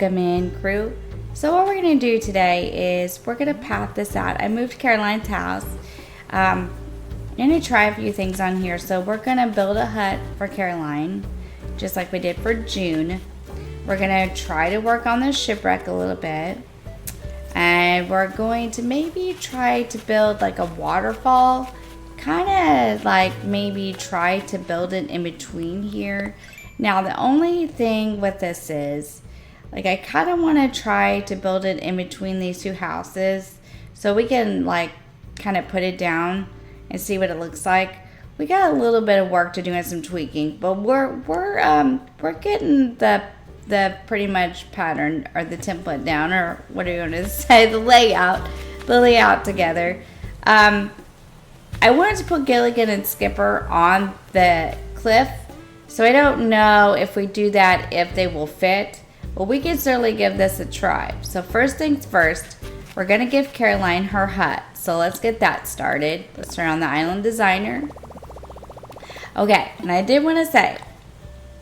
Welcome in, crew. So what we're going to do today is we're going to path this out. I moved Caroline's house. I'm going to try a few things on here. So we're going to build a hut for Caroline, just like we did for June. We're going to try to work on the shipwreck a little bit. And we're going to maybe try to build like a waterfall. Kind of like maybe try to build it in between here. Now the only thing with this is, like, I kind of want to try to build it in between these two houses so we can like kind of put it down and see what it looks like. We got a little bit of work to do and some tweaking, but we're getting the pretty much pattern or the template down, or what are you going to say, the layout together. I wanted to put Gilligan and Skipper on the cliff, so I don't know if we do that if they will fit. Well, we can certainly give this a try. So first things first, we're going to give Caroline her hut. So let's get that started. Let's turn on the island designer. Okay, and I did want to say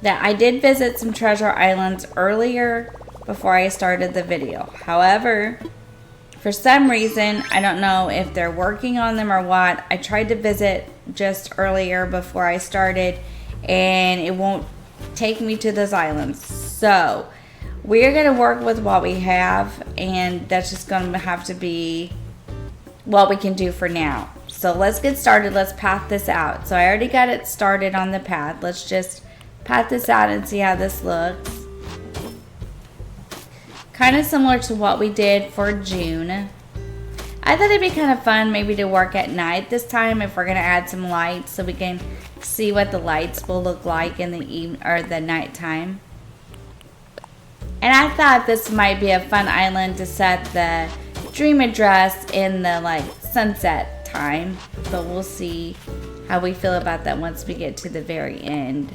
that I did visit some treasure islands earlier before I started the video. However, for some reason, I don't know if they're working on them or what, I tried to visit just earlier before I started and it won't take me to those islands. So we're going to work with what we have, and that's just going to have to be what we can do for now. So let's get started. Let's path this out. So I already got it started on the path. Let's just path this out and see how this looks. Kind of similar to what we did for June. I thought it'd be kind of fun maybe to work at night this time if we're going to add some lights so we can see what the lights will look like in the evening or the nighttime. And I thought this might be a fun island to set the dream address in the like sunset time, but we'll see how we feel about that once we get to the very end.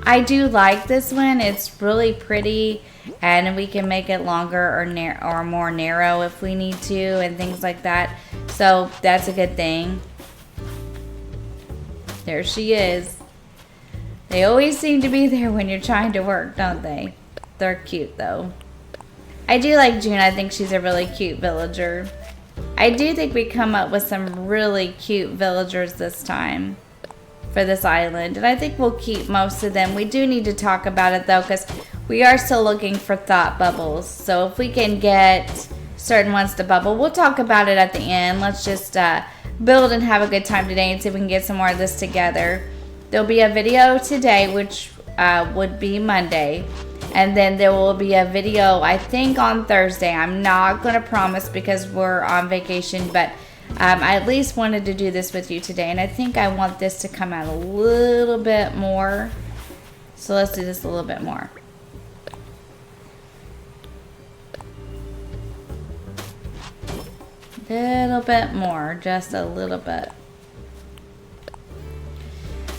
I do like this one. It's really pretty, and we can make it longer or more narrow if we need to and things like that. So that's a good thing. There she is. They always seem to be there when you're trying to work, don't they? They're cute though. I do like June. I think she's a really cute villager. I do think we come up with some really cute villagers this time for this island, and I think we'll keep most of them. We do need to talk about it though, because we are still looking for thought bubbles. So if we can get certain ones to bubble, we'll talk about it at the end. Let's just build and have a good time today and see if we can get some more of this together. There'll be a video today, which would be Monday, and then there will be a video I think on Thursday. I'm not going to promise because we're on vacation, but I at least wanted to do this with you today, and I think I want this to come out a little bit more. So let's do this a little bit more. Little bit more, just a little bit.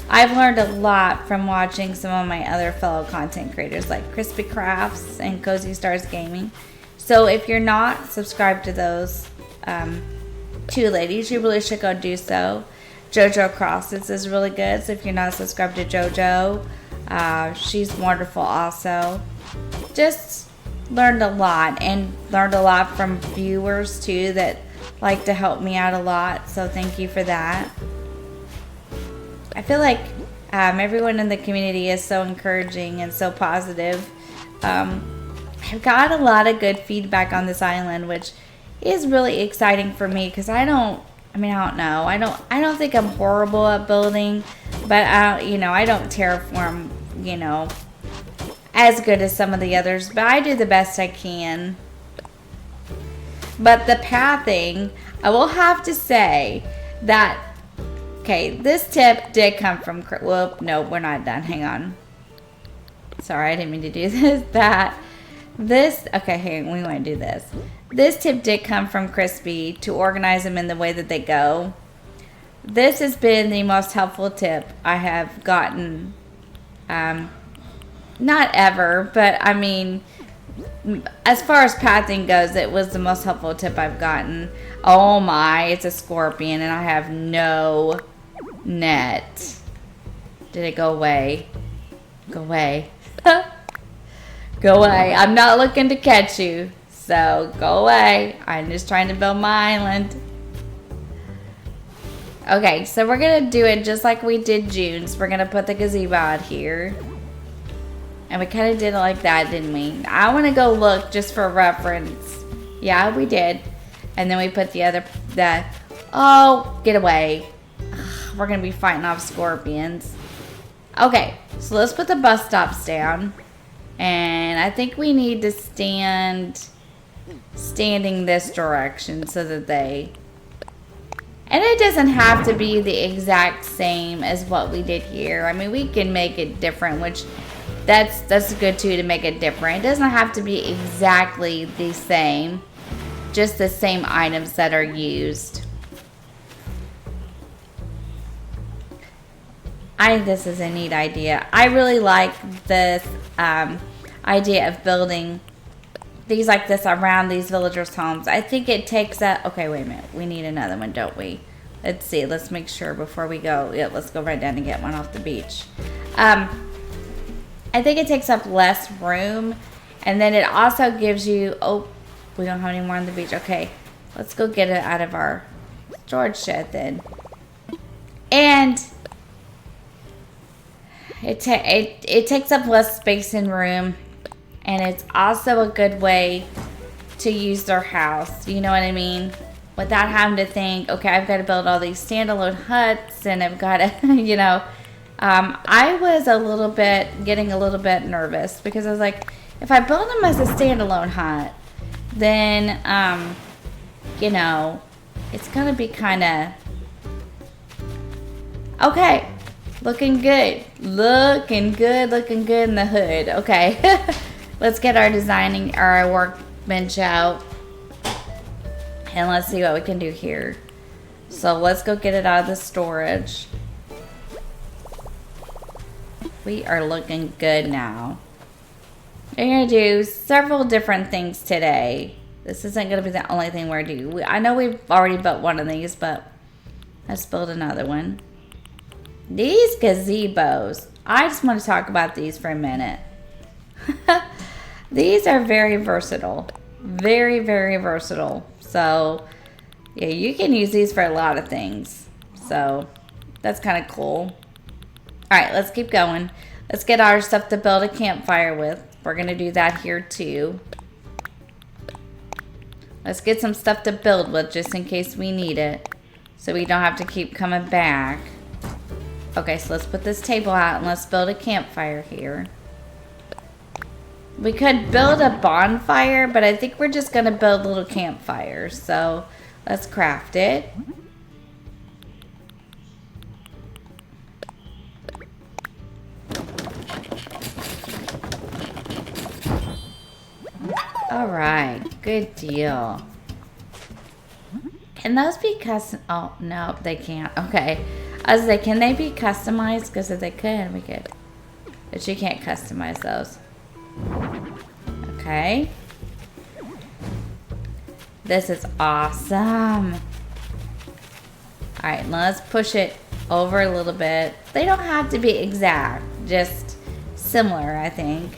I've learned a lot from watching some of my other fellow content creators like Crispy Crafts and Cozy Stars Gaming. So if you're not subscribed to those two ladies, you really should go do so. JoJo Crosses is really good, so if you're not subscribed to JoJo, she's wonderful also. Just learned a lot, and learned a lot from viewers too that like to help me out a lot, so thank you for that. I feel like everyone in the community is so encouraging and so positive. I've got a lot of good feedback on this island, which is really exciting for me because I don't know. I don't think I'm horrible at building, but I don't terraform, as good as some of the others, but I do the best I can. But the pathing, I will have to say that, okay, this tip did come from, whoop, no, we're not done, hang on. Sorry, I didn't mean to do this, okay, here, we want to do this. This tip did come from Crispy to organize them in the way that they go. This has been the most helpful tip I have gotten, not ever, but I mean, as far as pathing goes, it was the most helpful tip I've gotten. Oh my, it's a scorpion and I have no net. Did it go away? Go away. Go away. I'm not looking to catch you. So go away. I'm just trying to build my island. Okay, so we're going to do it just like we did June's. We're going to put the gazebo out here. And we kind of did it like that, didn't we? I want to go look just for reference. Yeah, we did. And then we put oh, get away. Ugh, we're going to be fighting off scorpions. Okay, so let's put the bus stops down. And I think we need to standing this direction so that they... And it doesn't have to be the exact same as what we did here. I mean, we can make it different, which that's good too, to make it different. It doesn't have to be exactly the same, just the same items that are used. I think this is a neat idea. I really like this idea of building these like this around these villagers' homes. I think it takes up... Okay, wait a minute. We need another one, don't we? Let's see. Let's make sure before we go. Yeah, let's go right down and get one off the beach. I think it takes up less room. And then it also gives you... Oh, we don't have any more on the beach. Okay, let's go get it out of our storage shed then. And... It takes up less space and room, and it's also a good way to use their house, you know what I mean? Without having to think, okay, I've got to build all these standalone huts, and I've got to, you know. I was getting a little bit nervous, because I was like, if I build them as a standalone hut, then, you know, it's going to be kind of, okay. Looking good in the hood. Okay, let's get our workbench out, and let's see what we can do here. So let's go get it out of the storage. We are looking good now. We're gonna do several different things today. This isn't gonna be the only thing we're doing. I know we've already built one of these, but let's build another one. These gazebos, I just want to talk about these for a minute. These are very versatile. Very, very versatile. So, yeah, you can use these for a lot of things. So, that's kind of cool. Alright, let's keep going. Let's get our stuff to build a campfire with. We're going to do that here too. Let's get some stuff to build with just in case we need it. So we don't have to keep coming back. Okay, so let's put this table out and let's build a campfire here. We could build a bonfire, but I think we're just going to build little campfires. So let's craft it. Alright, good deal. Can those be custom? Oh, no, they can't. Okay. I was like, can they be customized? Because if they could, we could. But you can't customize those. Okay. This is awesome. Alright, let's push it over a little bit. They don't have to be exact. Just similar, I think.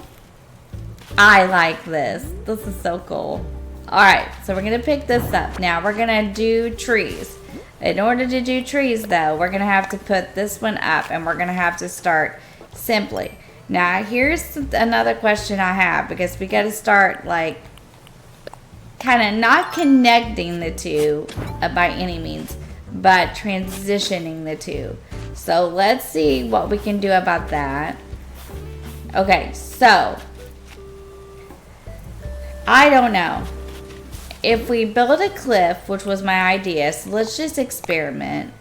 I like this. This is so cool. Alright, so we're going to pick this up. Now, we're going to do trees. In order to do trees, though, we're going to have to put this one up, and we're going to have to start simply. Now, here's another question I have, because we got to start, like, kind of not connecting the two by any means, but transitioning the two. So, let's see what we can do about that. Okay, so, I don't know. If we build a cliff, which was my idea, so let's just experiment.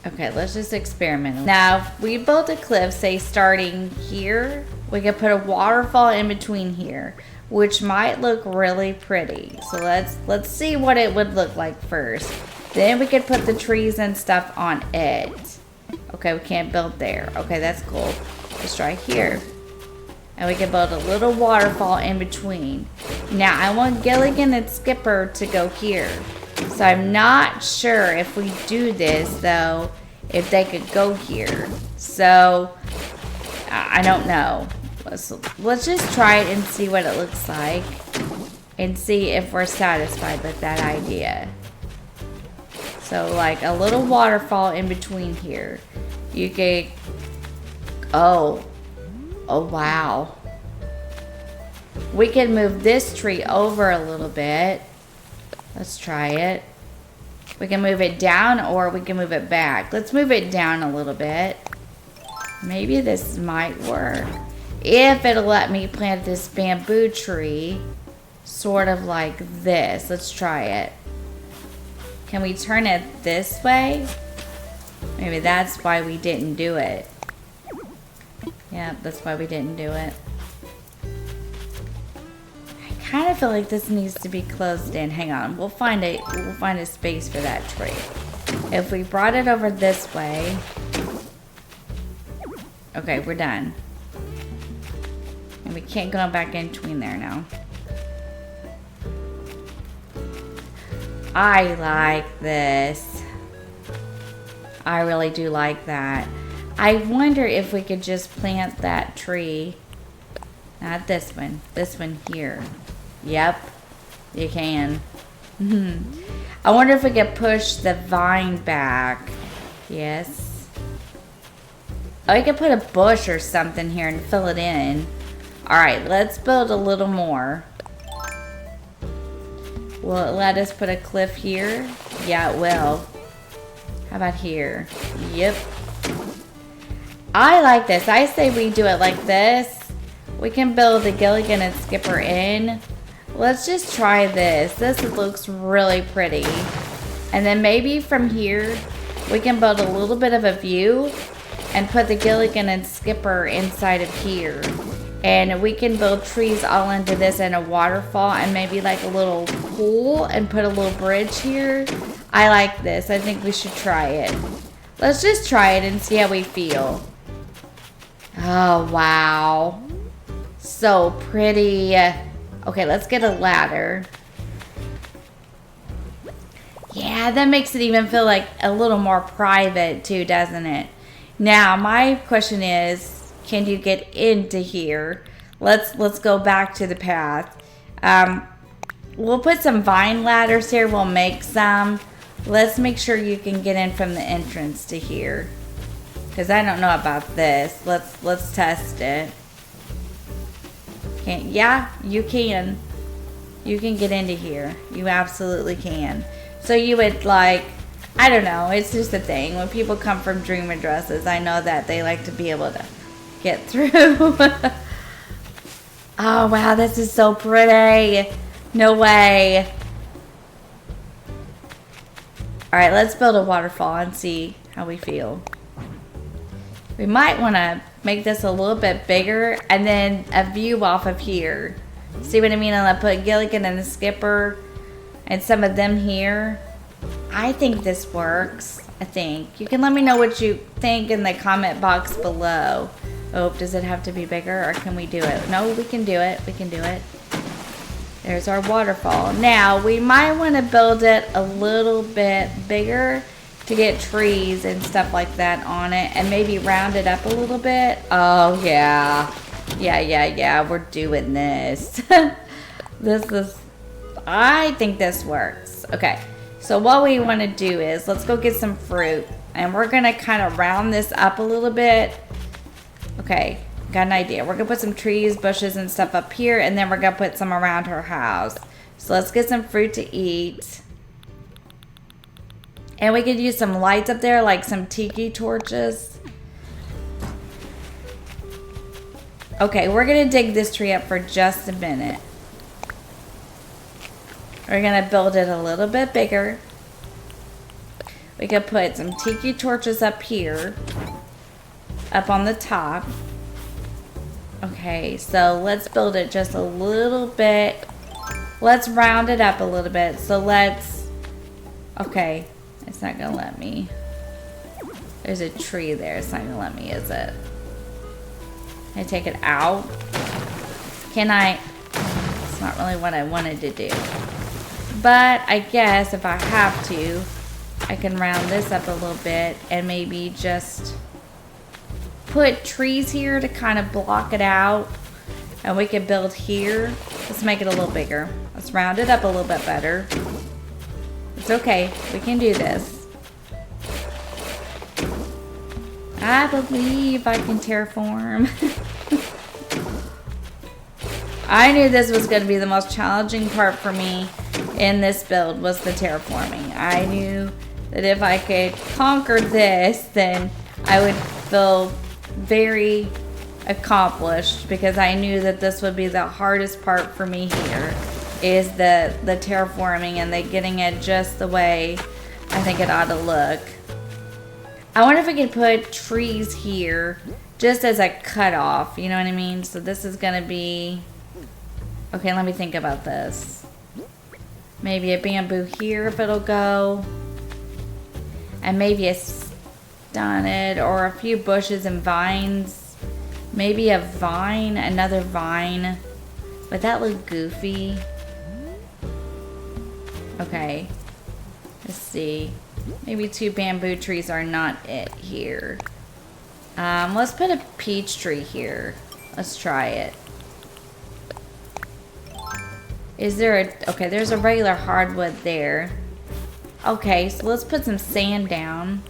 Okay, let's just experiment. Now, if we build a cliff, say starting here, we could put a waterfall in between here, which might look really pretty. So let's see what it would look like first. Then we could put the trees and stuff on it. Okay, we can't build there. Okay, that's cool. Let's try here. And we can build a little waterfall in between. Now, I want Gilligan and Skipper to go here. So I'm not sure if we do this, though, if they could go here. So I don't know. Let's just try it and see what it looks like, and see if we're satisfied with that idea. So like a little waterfall in between here. You could, oh wow. We can move this tree over a little bit. Let's try it. We can move it down or we can move it back. Let's move it down a little bit. Maybe this might work. If it'll let me plant this bamboo tree sort of like this. Let's try it. Can we turn it this way? Maybe that's why we didn't do it. Yeah, that's why we didn't do it. I kind of feel like this needs to be closed in. Hang on, we'll find a space for that tree. If we brought it over this way. Okay, we're done. And we can't go back in between there now. I like this. I really do like that. I wonder if we could just plant that tree. Not this one. This one here. Yep. You can. I wonder if we could push the vine back. Yes. Oh, I could put a bush or something here and fill it in. Alright, let's build a little more. Will it let us put a cliff here? Yeah, it will. How about here? Yep. I like this. I say we do it like this. We can build a Gilligan and Skipper in. Let's just try this. This looks really pretty. And then maybe from here, we can build a little bit of a view and put the Gilligan and Skipper inside of here. And we can build trees all into this and a waterfall and maybe like a little pool and put a little bridge here. I like this. I think we should try it. Let's just try it and see how we feel. Oh, wow. So pretty. Okay, let's get a ladder. Yeah, that makes it even feel like a little more private too, doesn't it? Now, my question is, can you get into here? Let's go back to the path. We'll put some vine ladders here. We'll make some. Let's make sure you can get in from the entrance to here. Because I don't know about this. Let's test it. Yeah, you can. You can get into here. You absolutely can. So you would like, I don't know. It's just a thing. When people come from dream addresses, I know that they like to be able to get through. Oh, wow. This is so pretty. No way. All right, let's build a waterfall and see how we feel. We might want to make this a little bit bigger and then a view off of here. See what I mean? And I put Gilligan and the Skipper and some of them here. I think this works. I think. You can let me know what you think in the comment box below. Oh, does it have to be bigger or can we do it? No, we can do it. We can do it. There's our waterfall. Now, we might want to build it a little bit bigger to get trees and stuff like that on it and maybe round it up a little bit. Oh, yeah. Yeah. We're doing this. I think this works. Okay. So what we want to do is let's go get some fruit and we're going to kind of round this up a little bit. Okay. Got an idea. We're going to put some trees, bushes, and stuff up here, and then we're going to put some around her house. So let's get some fruit to eat. And we could use some lights up there, like some tiki torches. Okay, we're going to dig this tree up for just a minute. We're going to build it a little bit bigger. We could put some tiki torches up here, up on the top. Okay, so let's build it just a little bit. Let's round it up a little bit. So let's, okay, it's not gonna let me. There's a tree there. It's not gonna let me, is it? Can I take it out? Can I? It's not really what I wanted to do. But I guess if I have to, I can round this up a little bit and maybe just put trees here to kind of block it out. And we can build here. Let's make it a little bigger. Let's round it up a little bit better. It's okay. We can do this. I believe I can terraform. I knew this was going to be the most challenging part for me in this build, was the terraforming. I knew that if I could conquer this, then I would feel very accomplished, because I knew that this would be the hardest part for me here, is the terraforming and the getting it just the way I think it ought to look. I wonder if we could put trees here just as a cutoff, you know what I mean? So this is gonna be, okay, let me think about this. Maybe a bamboo here if it'll go, and maybe a stunted or a few bushes and vines. Maybe a vine, another vine. Would that look goofy? Okay. Let's see. Maybe 2 bamboo trees are not it here. Let's put a peach tree here. Let's try it. Is there a... Okay, there's a regular hardwood there. Okay, so let's put some sand down.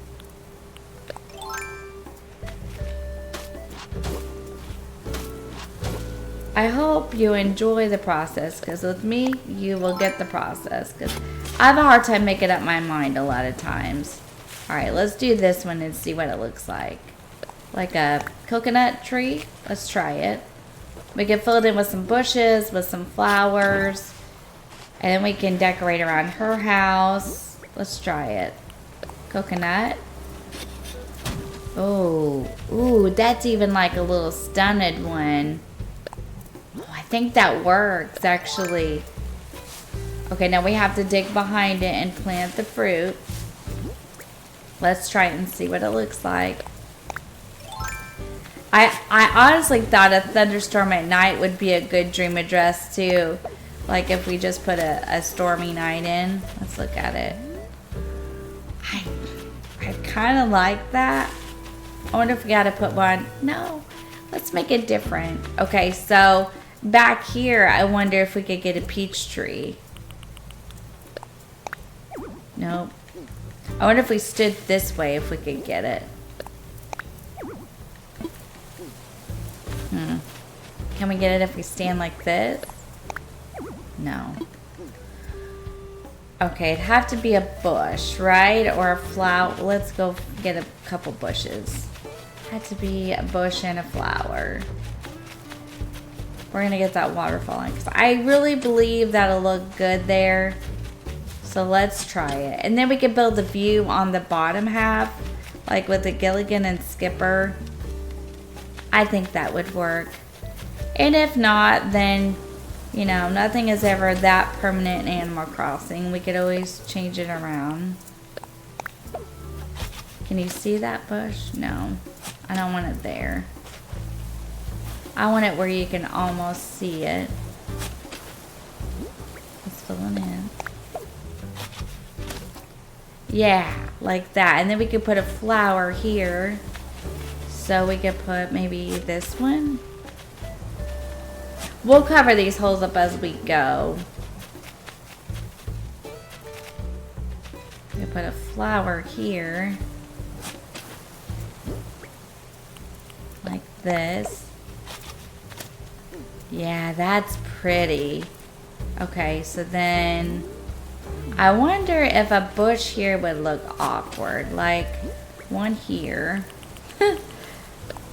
I hope you enjoy the process, because with me, you will get the process, because I have a hard time making up my mind a lot of times. Alright, let's do this one and see what it looks like. Like a coconut tree. Let's try it. We can fill it in with some bushes, with some flowers, and then we can decorate around her house. Let's try it. Coconut. Oh, ooh, that's even like a little stunted one. I think that works, actually. Okay, now we have to dig behind it and plant the fruit. Let's try it and see what it looks like. I honestly thought a thunderstorm at night would be a good dream address too. Like if we just put a stormy night in. Let's look at it. I kind of like that. I wonder if we got to put one. No, let's make it different. Okay, so back here, I wonder if we could get a peach tree. Nope. I wonder if we stood this way, if we could get it. Can we get it if we stand like this? No. Okay, it'd have to be a bush, right? Or a flower. Let's go get a couple bushes. Had to be a bush and a flower. We're gonna get that waterfall in, because I really believe that'll look good there. So let's try it. And then we can build the view on the bottom half, like with the Gilligan and Skipper. I think that would work. And if not, then, you know, nothing is ever that permanent in Animal Crossing. We could always change it around. Can you see that bush? No, I don't want it there. I want it where you can almost see it. Let's fill it in. Yeah, like that. And then we could put a flower here. So we could put maybe this one. We'll cover these holes up as we go. We put a flower here. Like this. Yeah, that's pretty. Okay, so then I wonder if a bush here would look awkward. Like one here.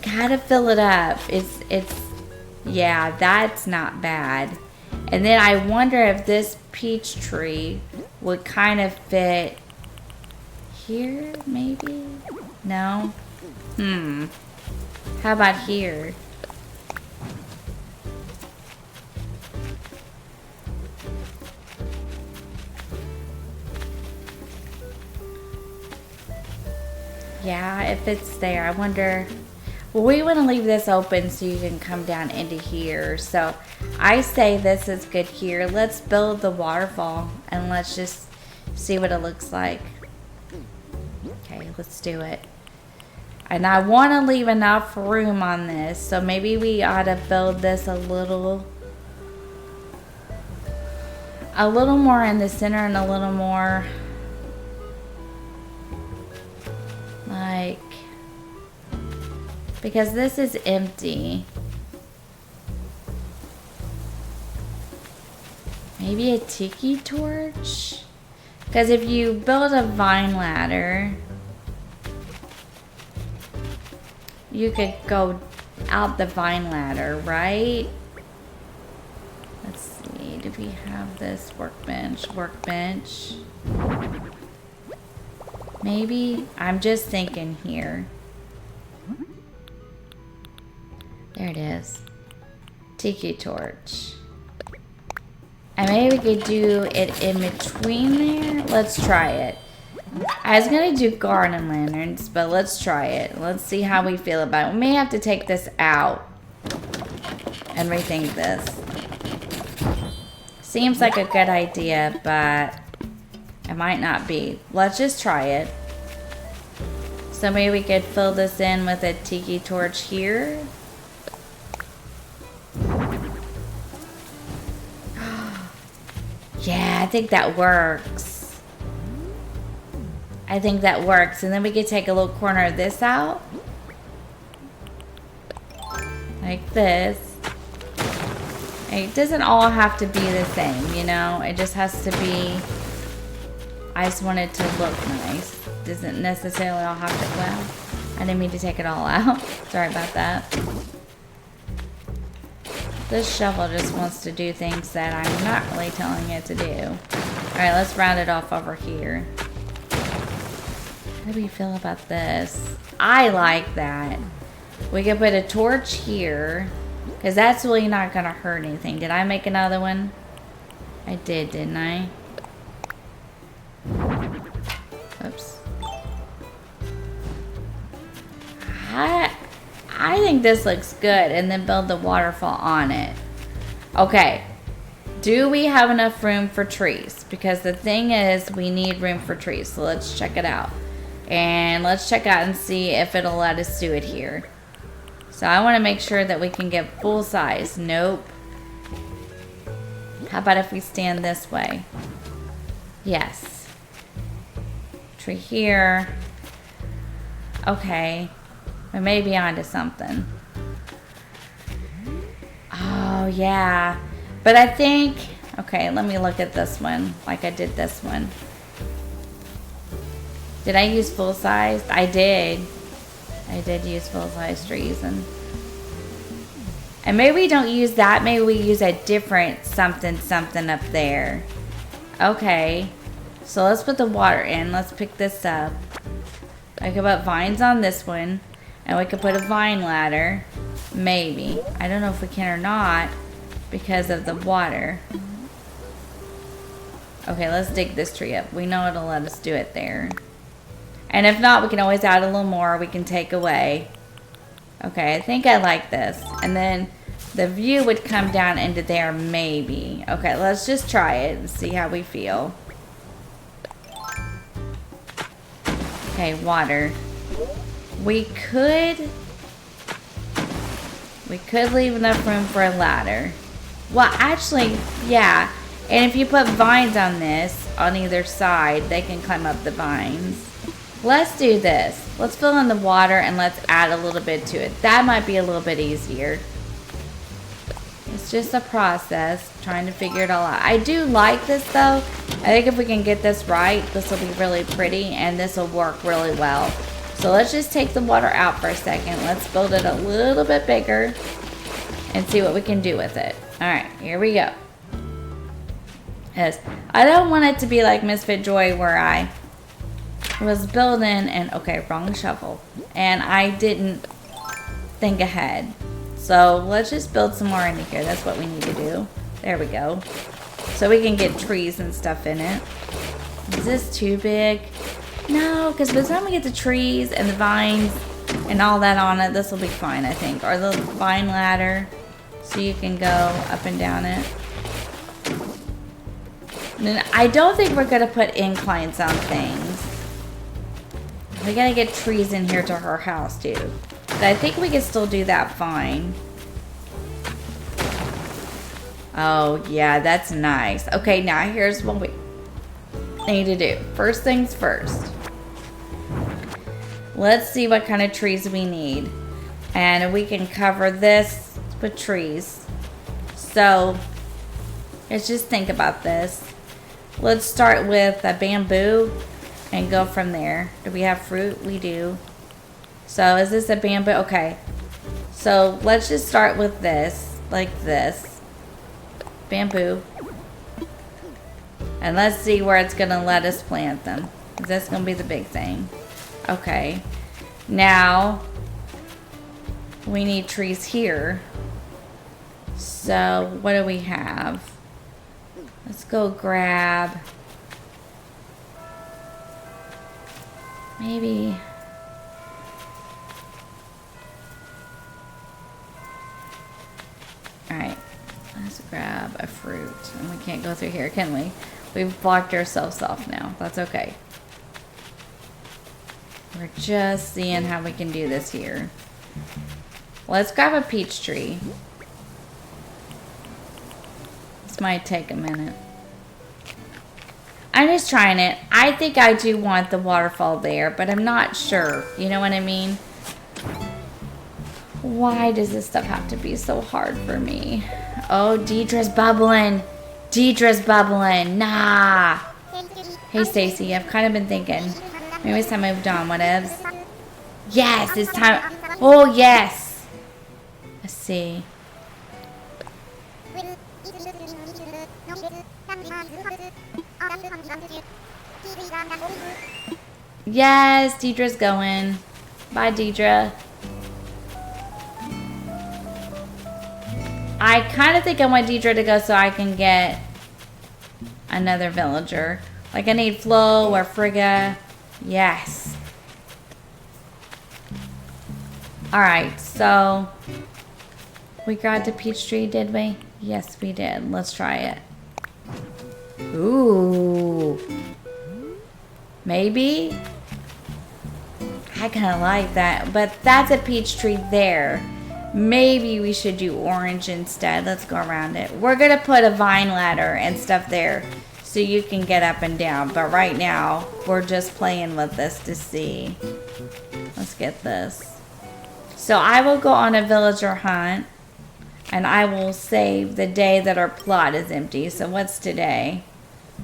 Gotta fill it up. It's yeah, that's not bad. And then I wonder if this peach tree would kind of fit here, maybe? No? How about here? Yeah, if it's there. I wonder... Well, we want to leave this open so you can come down into here. So I say this is good here. Let's build the waterfall and let's just see what it looks like. Okay, let's do it. And I want to leave enough room on this, so maybe we ought to build this a little more in the center and a little more like, because this is empty. Maybe a tiki torch? Because if you build a vine ladder, you could go out the vine ladder, right? Let's see, do we have this workbench? Maybe? I'm just thinking here. There it is. Tiki torch. And maybe we could do it in between there. Let's try it. I was gonna do garden lanterns, but let's try it. Let's see how we feel about it. We may have to take this out and rethink this. Seems like a good idea, but it might not be. Let's just try it. So maybe we could fill this in with a tiki torch here. Yeah, I think that works. I think that works. And then we could take a little corner of this out. Like this. It doesn't all have to be the same, you know? It just has to be... I just want it to look nice. Doesn't necessarily all have to... Well, I didn't mean to take it all out. Sorry about that. This shovel just wants to do things that I'm not really telling it to do. Alright, let's round it off over here. How do we feel about this? I like that. We can put a torch here, because that's really not going to hurt anything. Did I make another one? I did, didn't I? Oops. I think this looks good, and then build the waterfall on it. Okay. Do we have enough room for trees? Because the thing is, we need room for trees. So let's check it out. And let's check out and see if it'll let us do it here. So I want to make sure that we can get full size. Nope. How about if we stand this way? Yes. Tree here. Okay. We may be onto something. Oh, yeah. But I think... Okay, let me look at this one like I did this one. Did I use full size? I did. I did use full size trees. And maybe we don't use that. Maybe we use a different something up there. Okay. So let's put the water in. Let's pick this up. I could put vines on this one. And we could put a vine ladder. Maybe. I don't know if we can or not because of the water. Okay, let's dig this tree up. We know it'll let us do it there. And if not, we can always add a little more. We can take away. Okay, I think I like this. And then the view would come down into there maybe. Okay, let's just try it and see how we feel. Okay, water. We could leave enough room for a ladder. Well, actually, yeah. And if you put vines on this, on either side, they can climb up the vines. Let's do this. Let's fill in the water and let's add a little bit to it. That might be a little bit easier. It's just a process, trying to figure it all out. I do like this though. I think if we can get this right, this will be really pretty and this will work really well. So let's just take the water out for a second. Let's build it a little bit bigger and see what we can do with it. All right, here we go. Yes, I don't want it to be like Misfit Joy where I was building and, okay, wrong shovel. And I didn't think ahead. So let's just build some more in here. That's what we need to do. There we go. So we can get trees and stuff in it. Is this too big? No, because by the time we get the trees and the vines and all that on it, this will be fine, I think. Or the vine ladder, so you can go up and down it. And I don't think we're going to put inclines on things. We gotta get trees in here to her house, too. But I think we can still do that fine. Oh, yeah, that's nice. Okay, now here's what we need to do. First things first. Let's see what kind of trees we need. And we can cover this with trees. So, let's just think about this. Let's start with a bamboo and go from there. Do we have fruit? We do. So, is this a bamboo? Okay. So, let's just start with this. Like this. Bamboo. And let's see where it's going to let us plant them. That's going to be the big thing. Okay. Now, we need trees here. So, what do we have? Let's go grab maybe alright, let's grab a fruit. And we can't go through here, can we? We've blocked ourselves off now. That's okay. We're just seeing how we can do this here. Let's grab a peach tree. This might take a minute. I'm just trying it. I think I do want the waterfall there, but I'm not sure. You know what I mean? Why does this stuff have to be so hard for me? Oh, Deidre's bubbling. Deidre's bubbling. Nah. Hey, Stacy, I've kind of been thinking. Maybe it's time I moved on. Whatevs. Yes, it's time. Oh, yes. Let's see. Yes, Deidre's going. Bye, Deidre. I kind of think I want Deidre to go so I can get another villager. Like I need Flo or Frigga. Yes. Alright, so we got the peach tree, did we? Yes, we did. Let's try it. Ooh. Maybe? I kind of like that. But that's a peach tree there. Maybe we should do orange instead. Let's go around it. We're going to put a vine ladder and stuff there so you can get up and down. But right now, we're just playing with this to see. Let's get this. So I will go on a villager hunt. And I will save the day that our plot is empty. So what's today?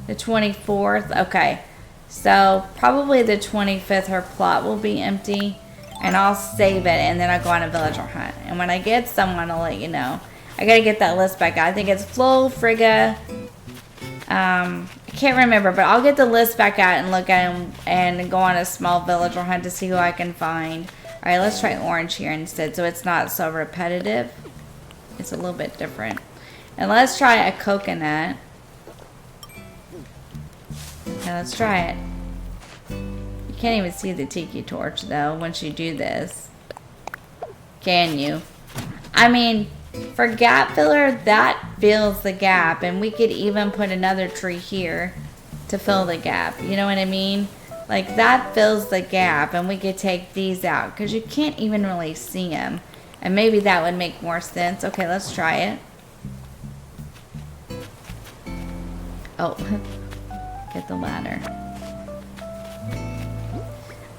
The 24th? Okay. So probably the 25th her plot will be empty. And I'll save it and then I'll go on a villager hunt. And when I get someone, I'll let you know. I gotta get that list back out. I think it's Flo, Frigga. I can't remember, but I'll get the list back out and look at them and go on a small villager hunt to see who I can find. Alright, let's try orange here instead so it's not so repetitive. It's a little bit different. And let's try a coconut. Okay, let's try it. You can't even see the tiki torch though once you do this. Can you? I mean, for gap filler, that fills the gap. And we could even put another tree here to fill the gap. You know what I mean? Like that fills the gap and we could take these out because you can't even really see them. And maybe that would make more sense. Okay, let's try it. Oh, get the ladder.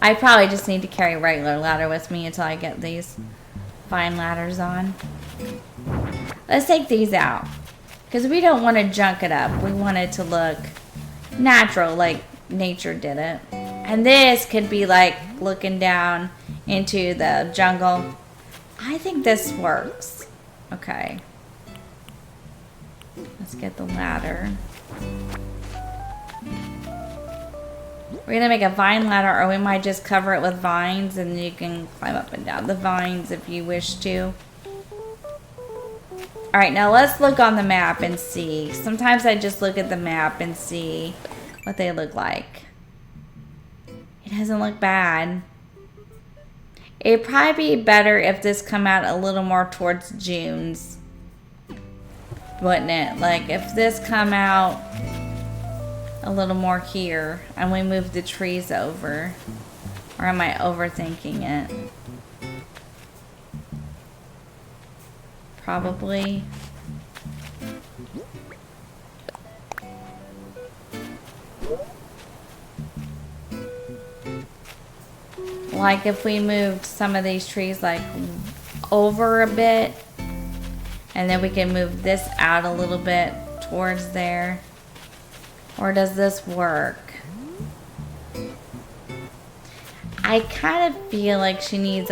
I probably just need to carry a regular ladder with me until I get these fine ladders on. Let's take these out. Because we don't want to junk it up. We want it to look natural, like nature did it. And this could be like looking down into the jungle. I think this works. Okay. Let's get the ladder. We're going to make a vine ladder, or we might just cover it with vines, and you can climb up and down the vines if you wish to. Alright, now let's look on the map and see. Sometimes I just look at the map and see what they look like. It doesn't look bad. It'd probably be better if this come out a little more towards June's. Wouldn't it? Like if this come out a little more here and we move the trees over. Or am I overthinking it? Probably. Like if we moved some of these trees like over a bit, and then we can move this out a little bit towards there. Or does this work? I kind of feel like she needs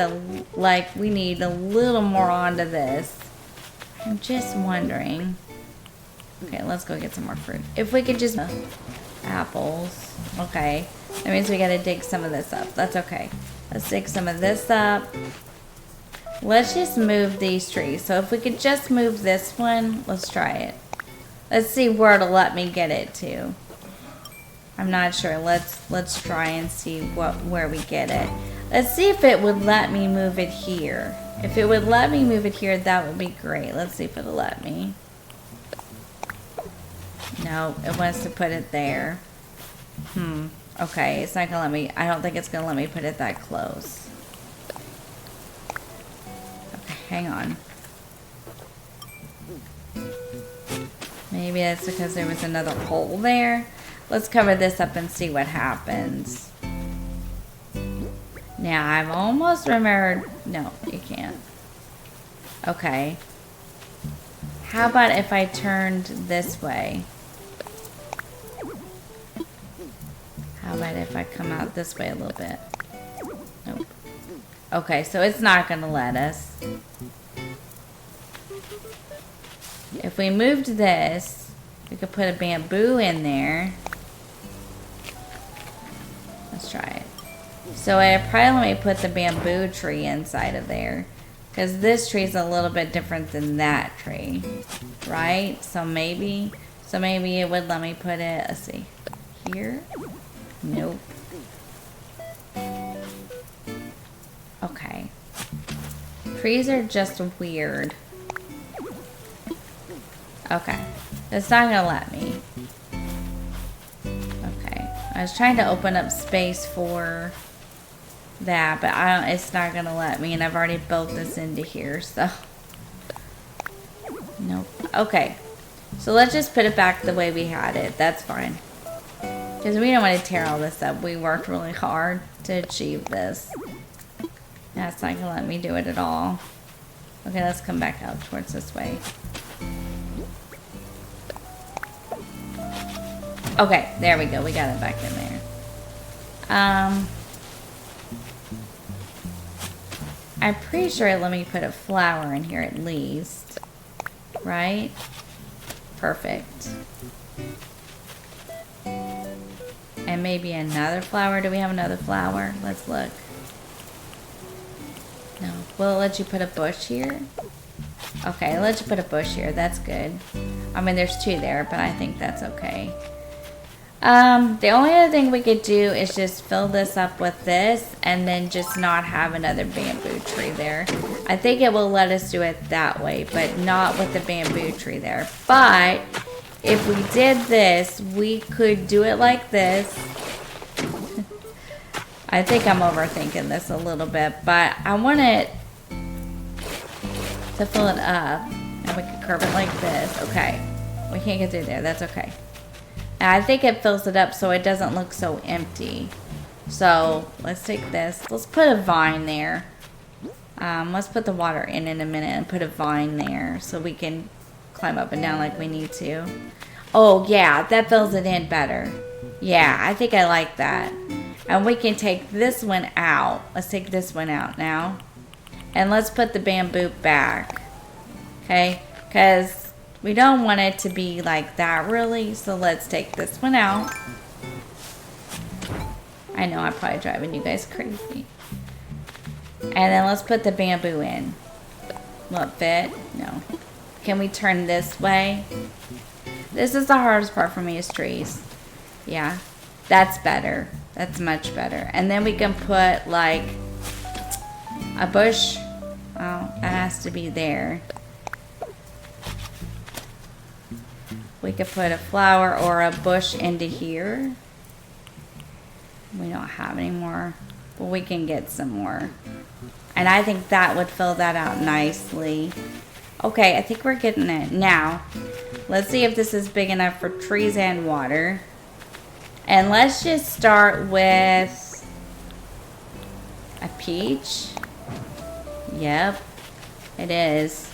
we need a little more onto this. I'm just wondering. Okay, let's go get some more fruit. If we could just apples. Okay. That means we gotta dig some of this up. That's okay. Let's dig some of this up. Let's just move these trees. So if we could just move this one, let's try it. Let's see where it'll let me get it to. I'm not sure. Let's try and see where we get it. Let's see if it would let me move it here. If it would let me move it here, that would be great. Let's see if it'll let me. No, it wants to put it there. Okay, it's not gonna let me. I don't think it's gonna let me put it that close. Okay, hang on. Maybe that's because there was another hole there. Let's cover this up and see what happens. Now, I've almost remembered. No, you can't. Okay. How about if I turned this way? How about if I come out this way a little bit? Nope. Okay, so it's not going to let us. If we moved this, we could put a bamboo in there. Let's try it. So I probably let me put the bamboo tree inside of there. Because this tree is a little bit different than that tree. Right? So maybe it would let me put it, let's see, here? Nope. Okay. Trees are just weird. Okay. It's not gonna let me. Okay. I was trying to open up space for that, but it's not gonna let me, and I've already built this into here, so. Nope. Okay. So let's just put it back the way we had it. That's fine. Because we don't want to tear all this up. We worked really hard to achieve this. That's not going to let me do it at all. Okay, let's come back out towards this way. Okay, there we go. We got it back in there. I'm pretty sure it let me put a flower in here at least. Right? Perfect. And maybe another flower. Do we have another flower? Let's look. No. Will it let you put a bush here? Okay, it lets you put a bush here. That's good. I mean, there's two there, but I think that's okay. The only other thing we could do is just fill this up with this and then just not have another bamboo tree there. I think it will let us do it that way, but not with the bamboo tree there. But if we did this, we could do it like this. I think I'm overthinking this a little bit, but I want it to fill it up. And we could curve it like this. Okay. We can't get through there. That's okay. And I think it fills it up so it doesn't look so empty. So let's take this. Let's put a vine there. Let's put the water in a minute and put a vine there so we can climb up and down like we need to. Oh yeah, that fills it in better. Yeah, I think I like that. And we can take this one out. Let's take this one out now. And let's put the bamboo back. Okay? Because we don't want it to be like that really. So let's take this one out. I know I'm probably driving you guys crazy. And then let's put the bamboo in. Will it fit? No. Can we turn this way? This is the hardest part for me is trees. Yeah. That's better. That's much better. And then we can put like a bush. Oh, that has to be there. We could put a flower or a bush into here. We don't have any more but we can get some more. And I think that would fill that out nicely. Okay, I think we're getting it. Now, let's see if this is big enough for trees and water. And let's just start with a peach. Yep, it is.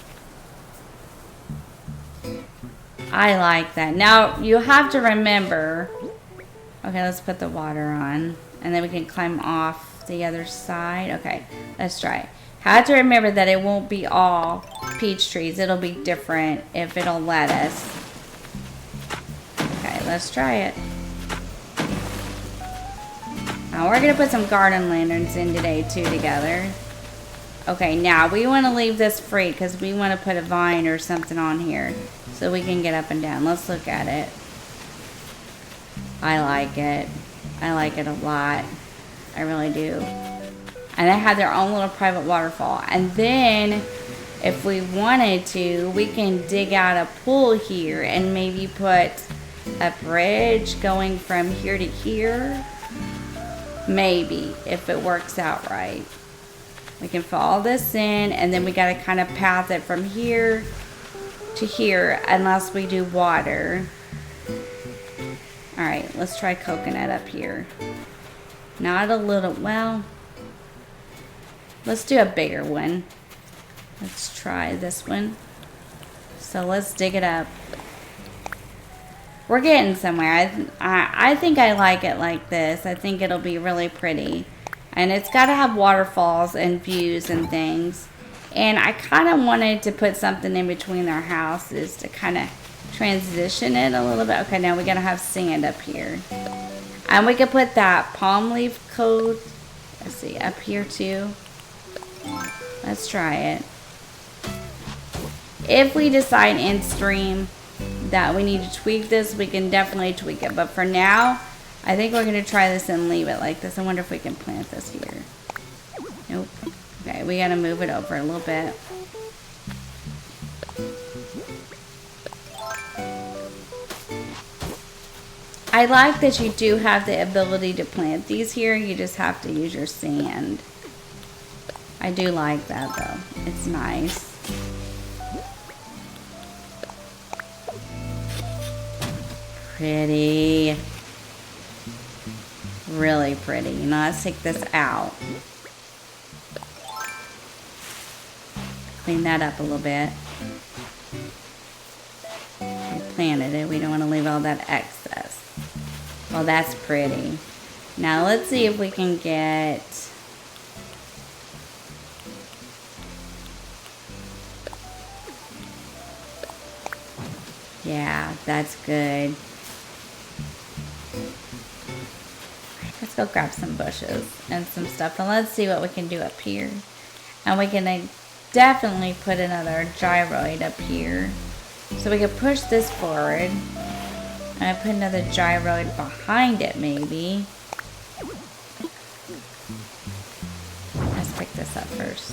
I like that. Now, you have to remember. Okay, let's put the water on. And then we can climb off the other side. Okay, let's try it. Have to remember that it won't be all peach trees. It'll be different if it'll let us. Okay, let's try it. Now we're gonna put some garden lanterns in today too together. Okay, now we want to leave this free because we want to put a vine or something on here so we can get up and down. Let's look at it. I like it. I like it a lot. I really do. And they have their own little private waterfall. And then, if we wanted to, we can dig out a pool here and maybe put a bridge going from here to here. Maybe, if it works out right. We can follow this in, and then we got to kind of path it from here to here, unless we do water. Alright, let's try coconut up here. Not a little, well, let's do a bigger one. Let's try this one. So let's dig it up. We're getting somewhere. I think I like it like this. I think it'll be really pretty. And it's got to have waterfalls and views and things. And I kind of wanted to put something in between our houses to kind of transition it a little bit. Okay, now we got to have sand up here. And we could put that palm leaf coat, let's see, up here too. Let's try it. If we decide in stream that we need to tweak this, we can definitely tweak it. But for now, I think we're going to try this and leave it like this. I wonder if we can plant this here. Nope. Okay, we got to move it over a little bit. I like that you do have the ability to plant these here. You just have to use your sand. I do like that though. It's nice. Pretty. Really pretty. Now let's take this out. Clean that up a little bit. We planted it. We don't want to leave all that excess. Well, that's pretty. Now let's see if we can get... Yeah, that's good. Let's go grab some bushes and some stuff. And let's see what we can do up here. And we can definitely put another gyroid up here. So we can push this forward. And I put another gyroid behind it, maybe. Let's pick this up first.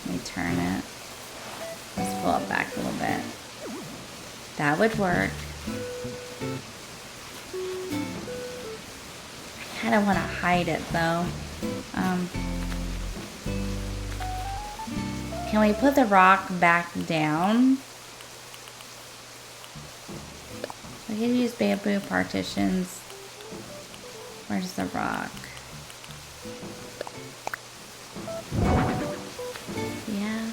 Let me turn it. Let's pull it back a little bit. That would work. I kind of want to hide it, though. Can we put the rock back down? We can use bamboo partitions. Where's the rock? Yeah.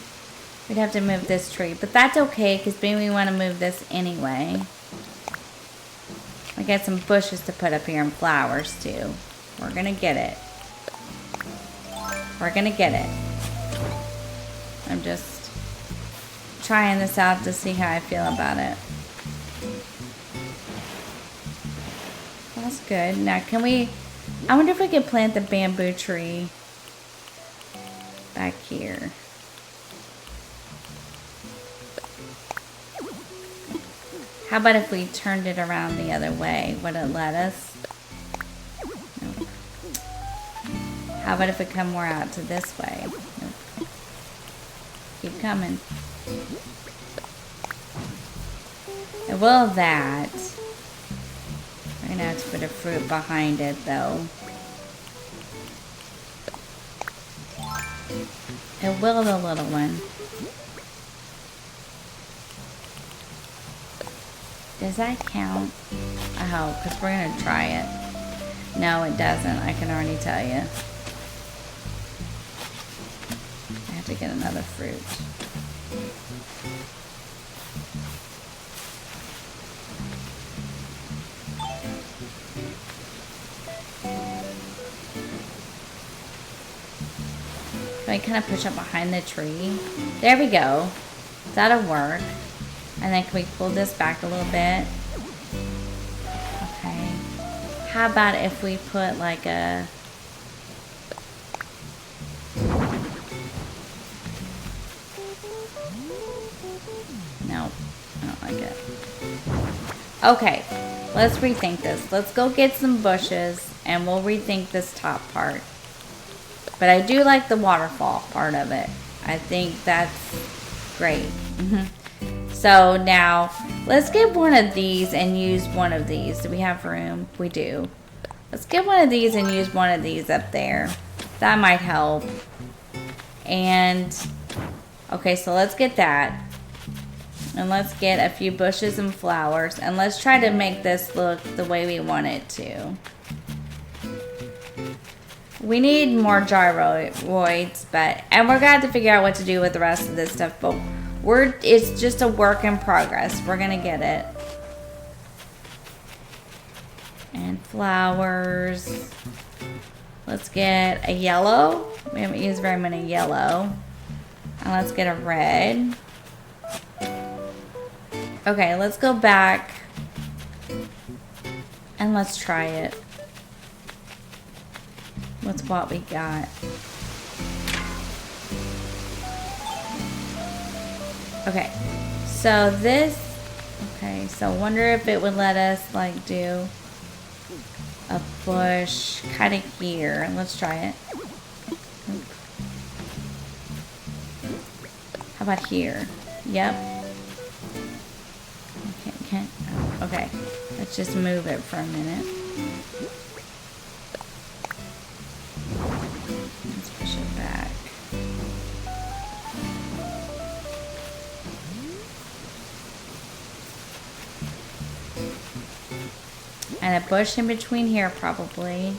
We'd have to move this tree, but that's okay because maybe we want to move this anyway. We got some bushes to put up here and flowers too. We're gonna get it. We're gonna get it. I'm just trying this out to see how I feel about it. That's good. Now can we, I wonder if we could plant the bamboo tree back here. How about if we turned it around the other way? Would it let us? Nope. How about if we come more out to this way? Nope. Keep coming. And will that I'm gonna have to put a fruit behind it though. It will the little one. Does that count? I hope, because we're gonna try it. No, it doesn't. I can already tell you. I have to get another fruit. Can I kind of push up behind the tree? There we go. That'll work. And then can we pull this back a little bit? Okay. How about if we put like a... No, I don't like it. Okay, let's rethink this. Let's go get some bushes and we'll rethink this top part. But I do like the waterfall part of it. I think that's great. So now, let's get one of these and use one of these. Do we have room? We do. Let's get one of these and use one of these up there. That might help. And, okay, so let's get that. And let's get a few bushes and flowers. And let's try to make this look the way we want it to. We need more gyroids, and we're gonna have to figure out what to do with the rest of this stuff, but it's just a work in progress. We're gonna get it. And flowers. Let's get a yellow. We haven't used very many yellow. And let's get a red. Okay, let's go back and let's try it. What's what we got? Okay, so this, okay, so wonder if it would let us like do a bush kind of here. Let's try it. How about here? Yep. Okay, let's just move it for a minute. Let's push it back. And a bush in between here probably.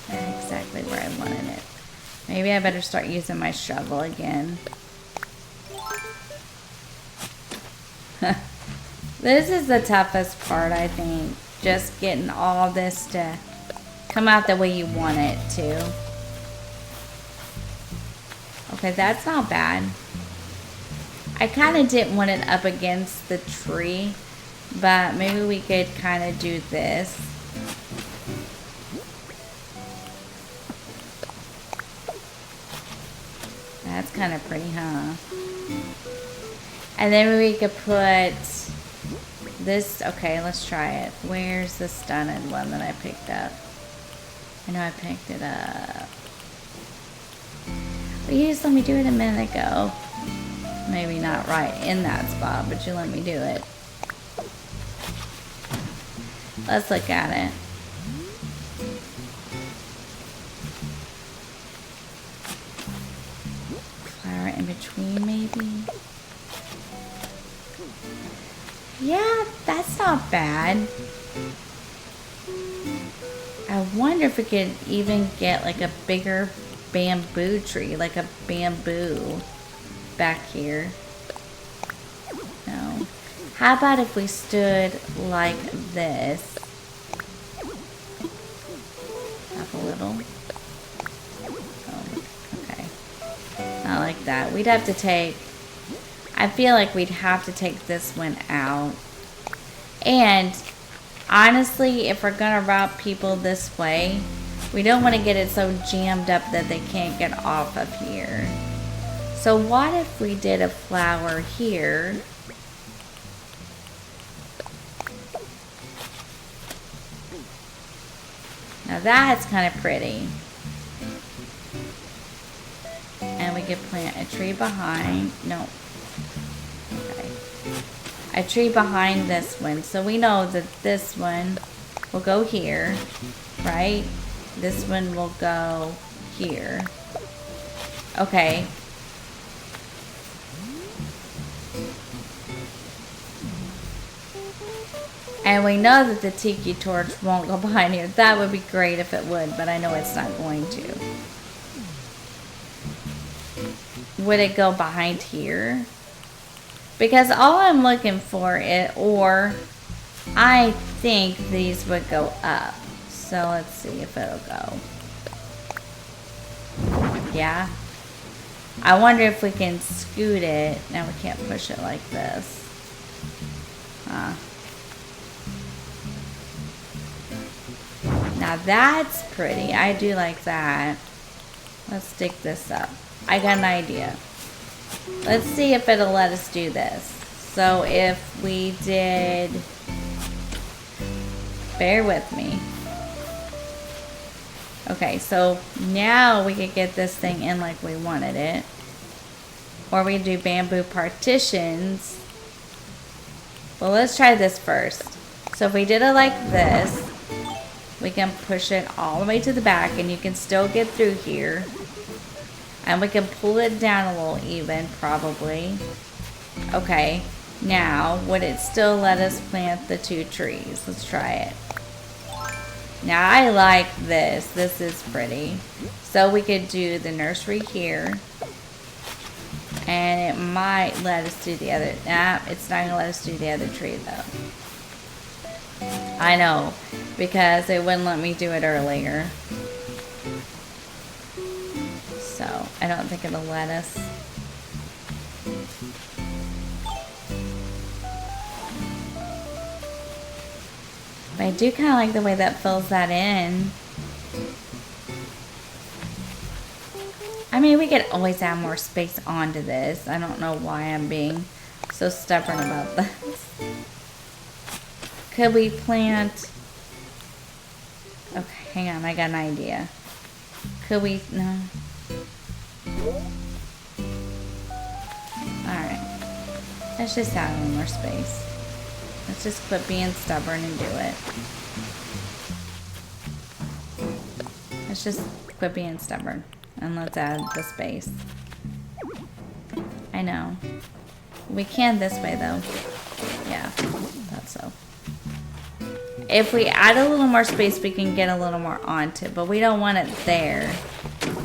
Not exactly where I wanted it. Maybe I better start using my shovel again. This is the toughest part, I think. Just getting all this to come out the way you want it to. Okay, that's not bad. I kind of didn't want it up against the tree, but maybe we could kind of do this. That's kind of pretty, huh? And then we could put this. Okay, let's try it. Where's the stunted one that I picked up? I know I picked it up. But you just let me do it a minute ago. Maybe not right in that spot, but you let me do it. Let's look at it. Flower in between, maybe. Yeah, that's not bad. I wonder if we could even get like a bigger bamboo tree, like a bamboo back here. No. How about if we stood like this? Up a little. Oh, okay. Not like that. We'd have to take... I feel like we'd have to take this one out. And honestly, if we're gonna route people this way, we don't want to get it so jammed up that they can't get off of here. So what if we did a flower here? Now that's kind of pretty. And we could plant a tree behind. No. Okay. a tree behind this one. So we know that this one will go here, right? This one will go here. Okay. And we know that the tiki torch won't go behind here. That would be great if it would, but I know it's not going to. Would it go behind here? Because all I'm looking for is, or I think these would go up. So let's see if it'll go. Yeah. I wonder if we can scoot it. Now we can't push it like this. Now that's pretty. I do like that. Let's stick this up. I got an idea. Let's see if it'll let us do this. So if we did, bear with me. Okay, so now we could get this thing in like we wanted it. Or we do bamboo partitions. Well, let's try this first. So if we did it like this, we can push it all the way to the back and you can still get through here. And we can pull it down a little even, probably. Okay, now would it still let us plant the 2 trees? Let's try it. Now I like this. This is pretty. So we could do the nursery here. And it might let us do the other. Nah, it's not going to let us do the other tree though. I know, because it wouldn't let me do it earlier. So I don't think it'll let us. But I do kind of like the way that fills that in. I mean, we could always add more space onto this. I don't know why I'm being so stubborn about this. Could we plant... Okay, hang on, I got an idea. Could we... No. Alright. Let's just add a little more space. Let's just quit being stubborn and do it. Let's just quit being stubborn. And let's add the space. I know. We can this way though. Yeah, that's so. If we add a little more space, we can get a little more onto it. But we don't want it there.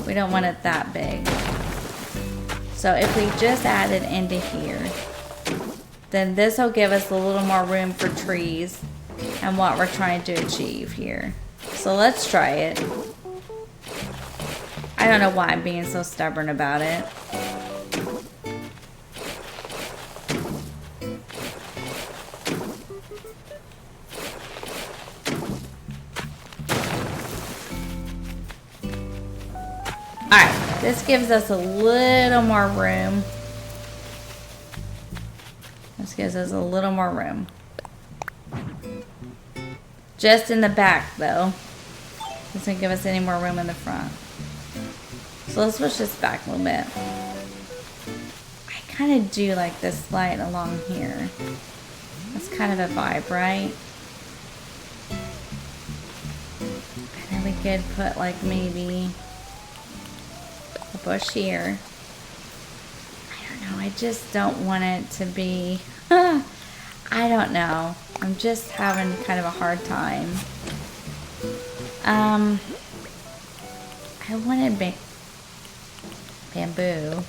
We don't want it that big. So if we just add it into here, then this will give us a little more room for trees and what we're trying to achieve here. So let's try it. I don't know why I'm being so stubborn about it. Alright, this gives us a little more room. This gives us a little more room. Just in the back though. Doesn't give us any more room in the front. So let's push this back a little bit. I kind of do like this light along here. That's kind of a vibe, right? And then we could put like maybe a bush here. I don't know. I just don't want it to be... I don't know. I'm just having kind of a hard time. I wanted bamboo.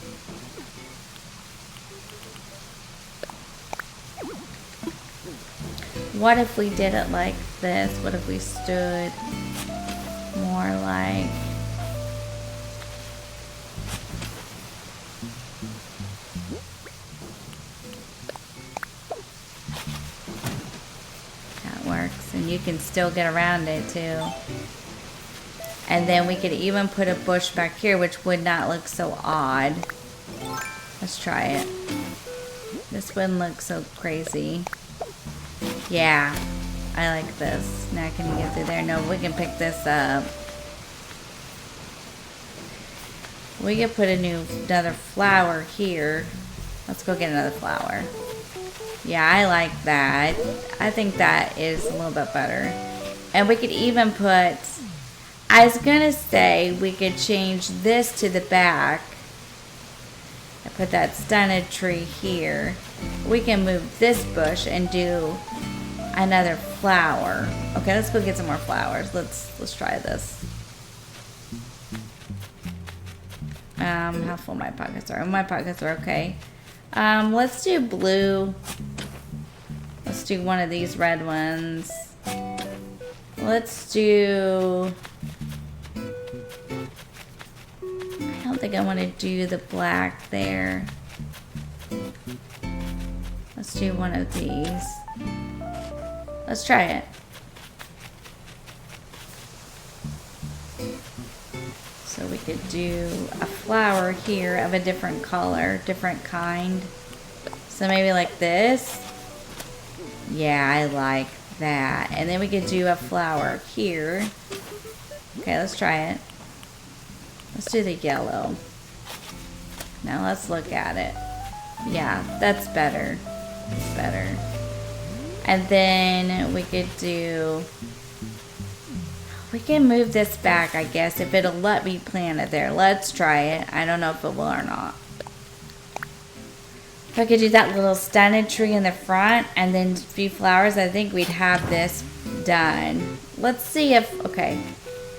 What if we did it like this? What if we stood more like... That works. And you can still get around it too. And then we could even put a bush back here, which would not look so odd. Let's try it. This wouldn't look so crazy. Yeah, I like this. Now can you get through there? No, we can pick this up. We could put another flower here. Let's go get another flower. Yeah, I like that. I think that is a little bit better. And we could even put, I was gonna say we could change this to the back. I put that stunted tree here. We can move this bush and do another flower. Okay, let's go get some more flowers. Let's try this. How full my pockets are. My pockets are okay. Let's do blue. Let's do one of these red ones. Let's do, I don't think I want to do the black there. Let's do one of these. Let's try it. So we could do a flower here of a different color, different kind. So maybe like this. Yeah, I like that. And then we could do a flower here. Okay, let's try it. Let's do the yellow. Now let's look at it. Yeah, that's better. That's better. And then we could do, we can move this back, I guess, if it'll let me plant it there. Let's try it. I don't know if it will or not. If I could do that little stunted tree in the front and then a few flowers, I think we'd have this done. Let's see if, okay,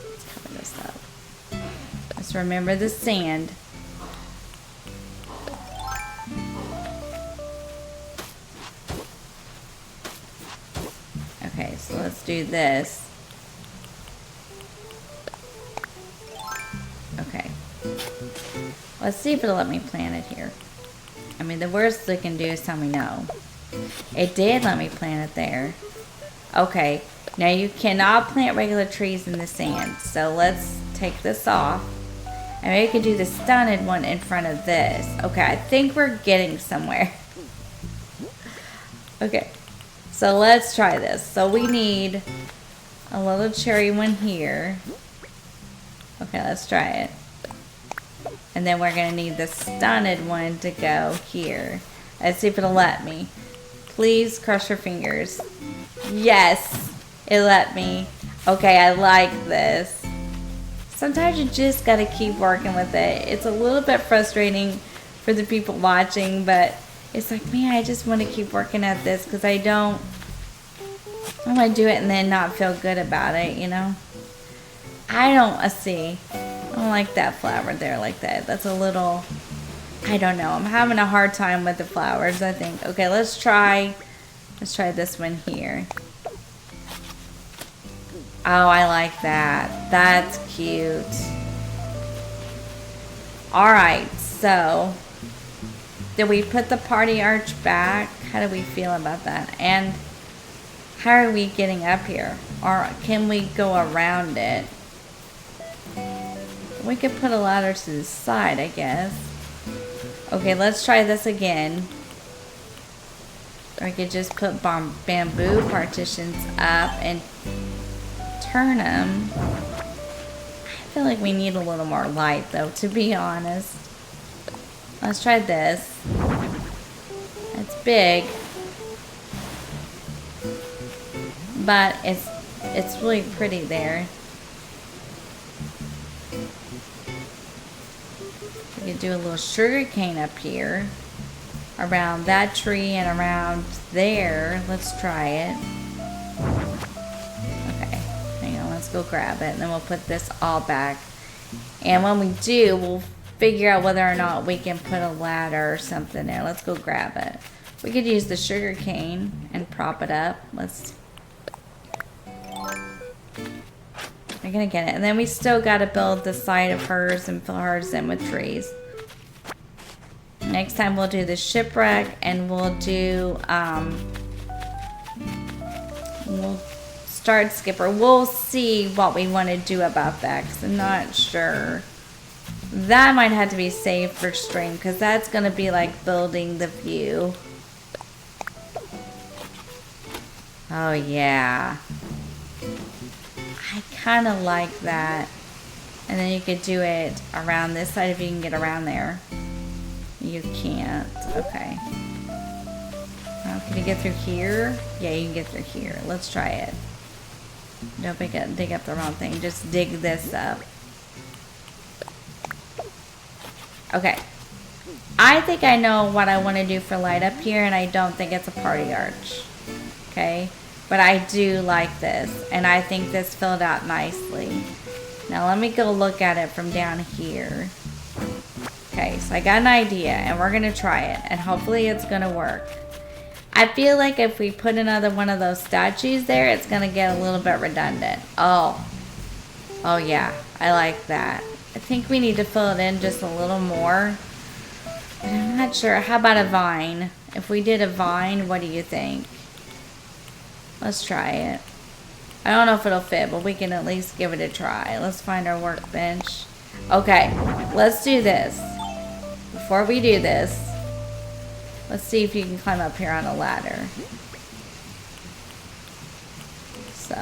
let's cover this up. Let's remember the sand. Okay, so let's do this. Okay. Let's see if it'll let me plant it here. I mean, the worst they can do is tell me no. It did let me plant it there. Okay, now you cannot plant regular trees in the sand. So let's take this off. And maybe we can do the stunted one in front of this. Okay, I think we're getting somewhere. Okay, so let's try this. So we need a little cherry one here. Okay, let's try it. And then we're going to need the stunted one to go here. Let's see if it'll let me. Please cross your fingers. Yes, it let me. Okay, I like this. Sometimes you just got to keep working with it. It's a little bit frustrating for the people watching, but it's like, man, I just want to keep working at this because I don't want to do it and then not feel good about it, you know? I don't like that flower there like that. That's a little, I don't know. I'm having a hard time with the flowers, I think. Okay, let's try this one here. Oh, I like that. That's cute. All right, so did we put the party arch back? How do we feel about that? And how are we getting up here? Or can we go around it? We could put a ladder to the side, I guess. Okay, let's try this again. Or we could just put bamboo partitions up and turn them. I feel like we need a little more light, though, to be honest. Let's try this. It's big. But it's really pretty there. We could do a little sugar cane up here around that tree and around there. Let's try it. Okay, hang on, let's go grab it and then we'll put this all back. And when we do, we'll figure out whether or not we can put a ladder or something there. Let's go grab it. We could use the sugar cane and prop it up. We're gonna get it. And then we still gotta build the side of hers and fill hers in with trees. Next time we'll do the shipwreck and we'll do, we'll start Skipper. We'll see what we want to do about that because I'm not sure. That might have to be saved for stream because that's gonna be like building the view. Oh yeah. I kind of like that. And then you could do it around this side if you can get around there. You can't. Okay. Can you get through here? Yeah, you can get through here. Let's try it. Don't dig up the wrong thing. Just dig this up. Okay. I think I know what I want to do for light up here, and I don't think it's a party arch. Okay? But I do like this, and I think this filled out nicely. Now let me go look at it from down here. Okay, so I got an idea, and we're going to try it, and hopefully it's going to work. I feel like if we put another one of those statues there, it's going to get a little bit redundant. Oh yeah, I like that. I think we need to fill it in just a little more. But I'm not sure. How about a vine? If we did a vine, what do you think? Let's try it. I don't know if it'll fit, but we can at least give it a try. Let's find our workbench. Okay, let's do this. Before we do this, let's see if you can climb up here on a ladder. So,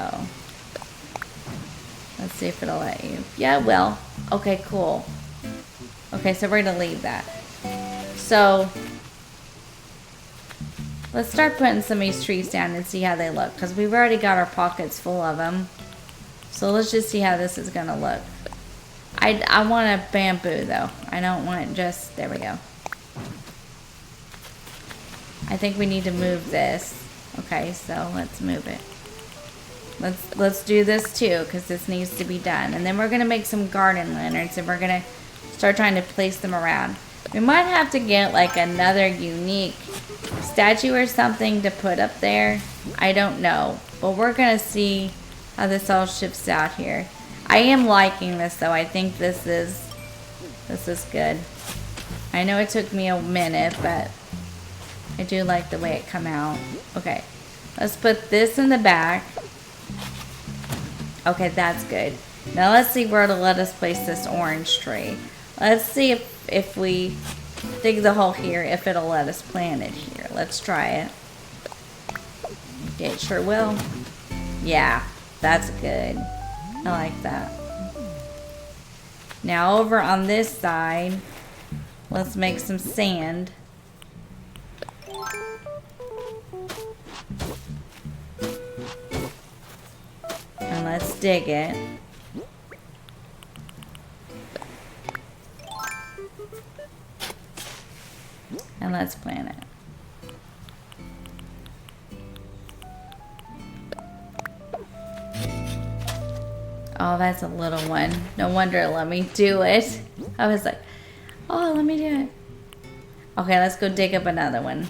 let's see if it'll let you. Yeah, it will. Okay, cool. Okay, so we're going to leave that. So, let's start putting some of these trees down and see how they look. Because we've already got our pockets full of them. So, let's just see how this is going to look. I want a bamboo, though. I don't want just... There we go. I think we need to move this. Okay, so let's move it. Let's do this too, because this needs to be done. And then we're going to make some garden lanterns, and we're going to start trying to place them around. We might have to get like another unique statue or something to put up there. I don't know. But we're going to see how this all shifts out here. I am liking this though. I think this is good. I know it took me a minute, but I do like the way it come out. Okay, let's put this in the back. Okay, that's good. Now let's see where it'll let us place this orange tree. Let's see if we dig the hole here, if it'll let us plant it here. Let's try it. It sure will. Yeah, that's good. I like that. Now over on this side, let's make some sand. And let's dig it. And let's plant it. Oh, that's a little one. No wonder it let me do it. I was like, oh, let me do it. Okay, let's go dig up another one.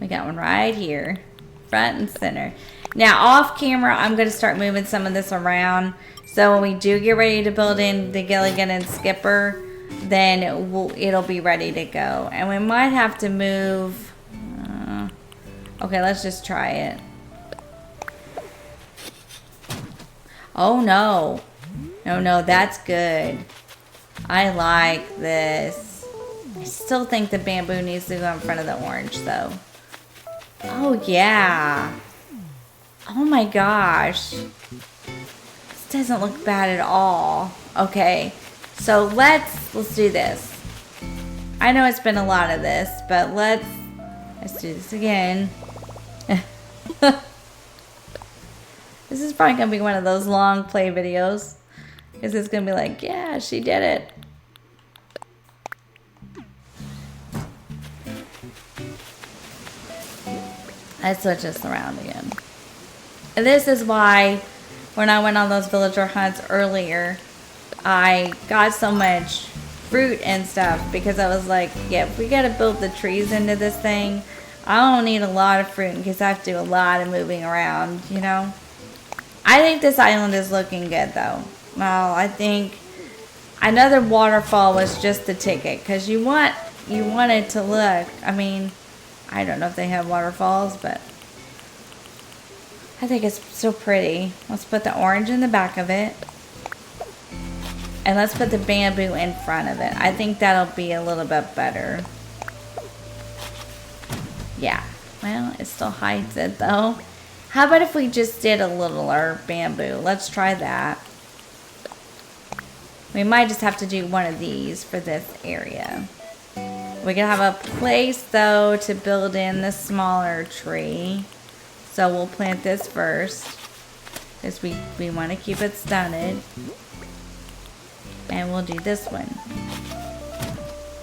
We got one right here. Front and center. Now, off camera, I'm going to start moving some of this around. So when we do get ready to build in the Gilligan and Skipper, then it'll be ready to go. And we might have to move... okay, let's just try it. Oh, no. No, that's good. I like this. I still think the bamboo needs to go in front of the orange, though. Oh, yeah. Oh, my gosh. This doesn't look bad at all. Okay, so let's do this. I know it's been a lot of this, but let's do this again. This is probably going to be one of those long play videos. Because it's going to be like, yeah, she did it. Let's switch this around again. And this is why when I went on those villager hunts earlier, I got so much fruit and stuff. Because I was like, yeah, if we got to build the trees into this thing, I don't need a lot of fruit because I have to do a lot of moving around, you know. I think this island is looking good, though. Well, I think another waterfall was just the ticket. Because you want it to look, I mean, I don't know if they have waterfalls, but I think it's so pretty. Let's put the orange in the back of it. And let's put the bamboo in front of it. I think that'll be a little bit better. Yeah. Well, it still hides it, though. How about if we just did a littler bamboo? Let's try that. We might just have to do one of these for this area. We can have a place though to build in the smaller tree. So we'll plant this first because we want to keep it stunted. And we'll do this one.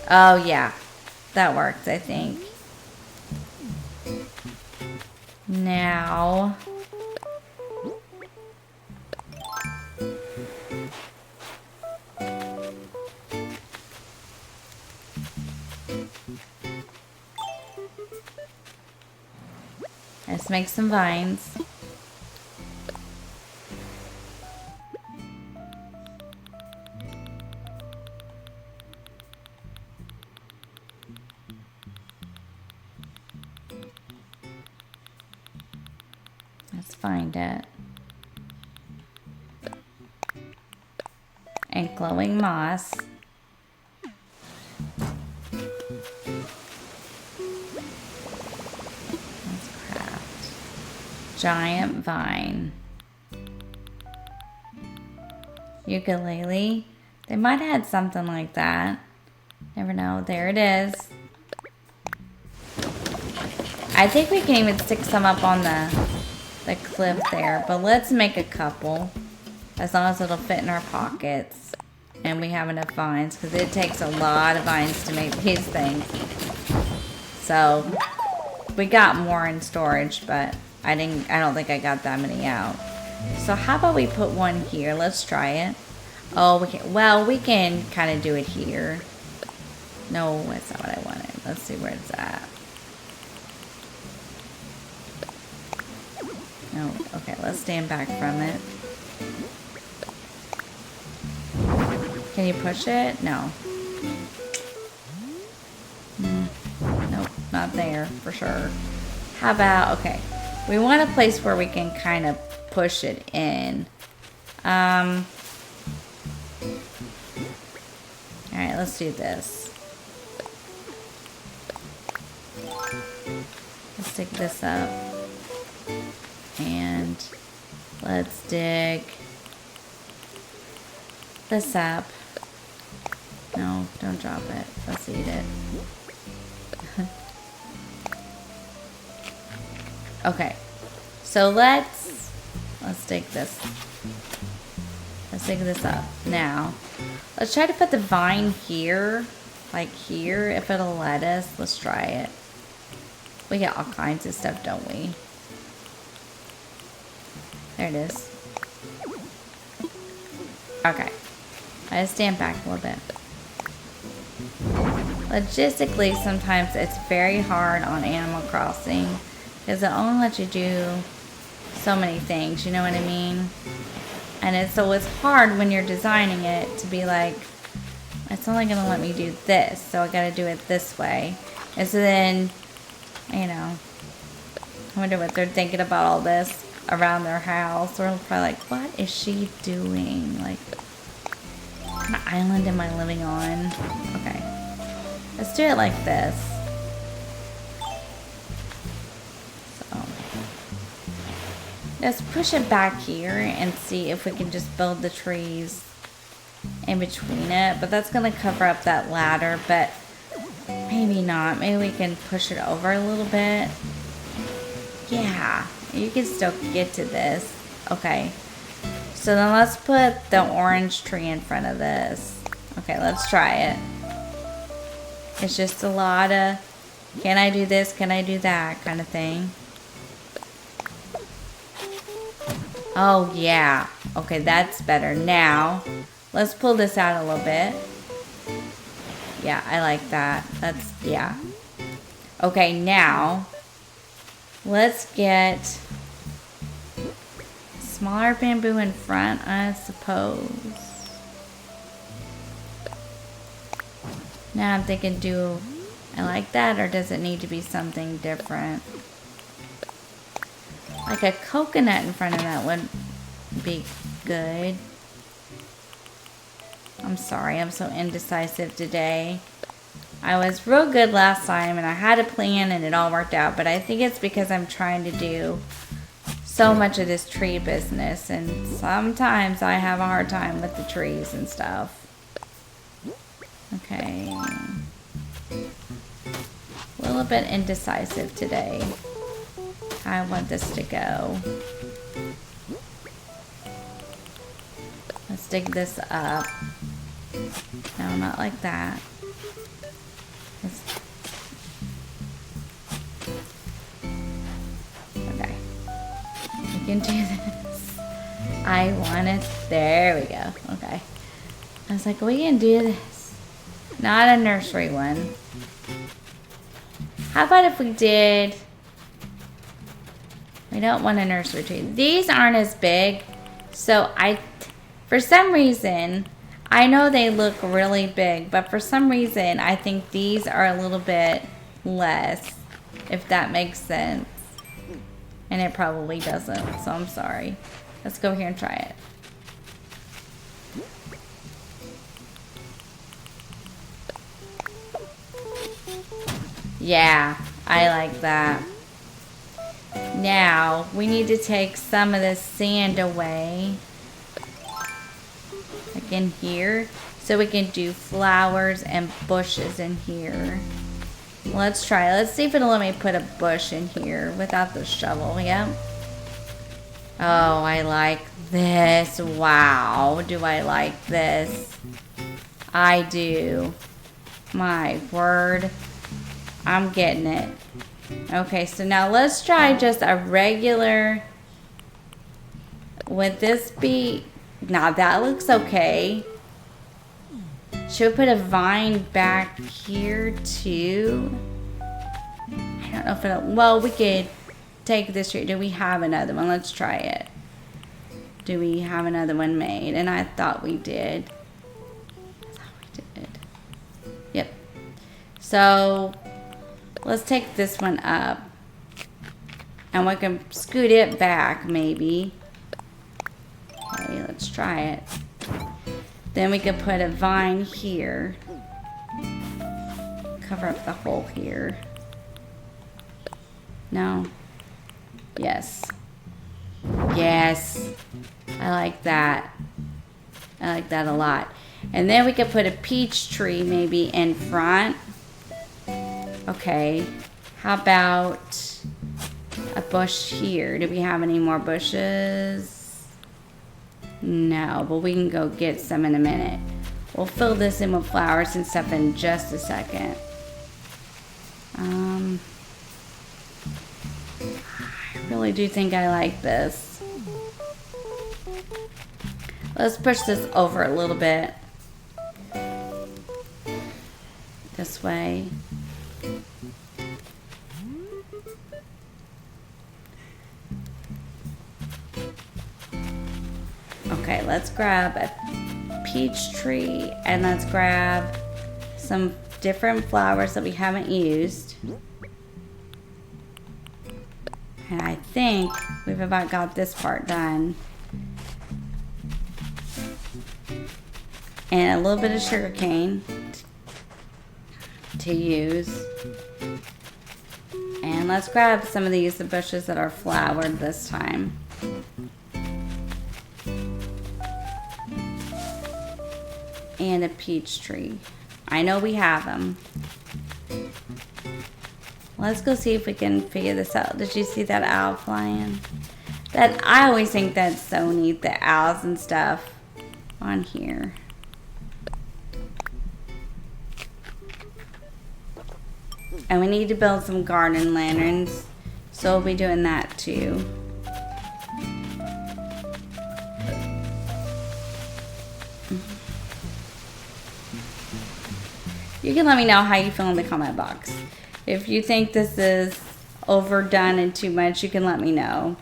Oh yeah, that works, I think. Now, let's make some vines. Let's find it. And glowing moss. Let's craft. Giant vine. Ukulele. They might have had something like that. Never know. There it is. I think we can even stick some up on the cliff there, but let's make a couple as long as it'll fit in our pockets and we have enough vines, because it takes a lot of vines to make these things. So we got more in storage, but I don't think I got that many out. So how about we put one here? Let's try it. Oh, we can kind of do it here. No, that's not what I wanted. Let's see where it's at. No, okay, let's stand back from it. Can you push it? No. Nope, not there for sure. How about, okay, we want a place where we can kind of push it in. Alright, let's do this. Let's stick this up. And let's dig this up. No, don't drop it. Let's eat it. Okay. So let's dig this. Let's dig this up. Now, let's try to put the vine here. Like here, if it'll let us. Let's try it. We get all kinds of stuff, don't we? There it is. Okay. I just stand back a little bit. Logistically, sometimes it's very hard on Animal Crossing because it only lets you do so many things, you know what I mean? And so it's hard when you're designing it to be like, it's only going to let me do this, so I got to do it this way. And so then, you know, I wonder what they're thinking about all this around their house. Or probably like, what is she doing? Like, what kind of island am I living on? Okay. Let's do it like this. So, let's push it back here and see if we can just build the trees in between it. But that's going to cover up that ladder, but maybe not. Maybe we can push it over a little bit. Yeah, you can still get to this. Okay. So then let's put the orange tree in front of this. Okay, let's try it. It's just a lot of, can I do this? Can I do that? Kind of thing. Oh, yeah. Okay, that's better. Now, let's pull this out a little bit. Yeah, I like that. That's, yeah. Okay, now, let's get smaller bamboo in front, I suppose. Now I'm thinking, I like that, or does it need to be something different? Like a coconut in front of that would be good. I'm sorry, I'm so indecisive today. I was real good last time and I had a plan and it all worked out, but I think it's because I'm trying to do so much of this tree business, and sometimes I have a hard time with the trees and stuff. Okay. little bit indecisive today. I want this to go. Let's dig this up. No, not like that. Okay. We can do this. I want it. There we go. Okay. I was like, we can do this. Not a nursery one. How about if we did... We don't want a nursery tree. These aren't as big. So for some reason, I know they look really big, but for some reason, I think these are a little bit less, if that makes sense. And it probably doesn't, so I'm sorry. Let's go here and try it. Yeah, I like that. Now, we need to take some of this sand away. Like in here. So we can do flowers and bushes in here. Let's try. Let's see if it'll let me put a bush in here without the shovel. Yeah. Oh, I like this. Wow. Do I like this? I do. My word. I'm getting it. Okay, so now let's try just a regular. Would this be... Now that looks okay. Should we put a vine back here too? I don't know if it'll... Well, we could take this tree. Do we have another one? Let's try it. Do we have another one made? And I thought we did. Yep. So... Let's take this one up. And we can scoot it back, maybe. Okay, let's try it. Then we could put a vine here. Cover up the hole here. No. Yes. Yes. I like that. I like that a lot. And then we could put a peach tree maybe in front. Okay, how about a bush here? Do we have any more bushes? No, but we can go get some in a minute. We'll fill this in with flowers and stuff in just a second. I really do think I like this. Let's push this over a little bit. This way. Okay, let's grab a peach tree and let's grab some different flowers that we haven't used. And I think we've about got this part done. And a little bit of sugar cane to use. And let's grab some of these bushes that are flowered this time. And a peach tree. I know we have them. Let's go see if we can figure this out. Did you see that owl flying? I always think that's so neat, the owls and stuff on here. And we need to build some garden lanterns, so we'll be doing that too. You can let me know how you feel in the comment box. If you think this is overdone and too much, you can let me know.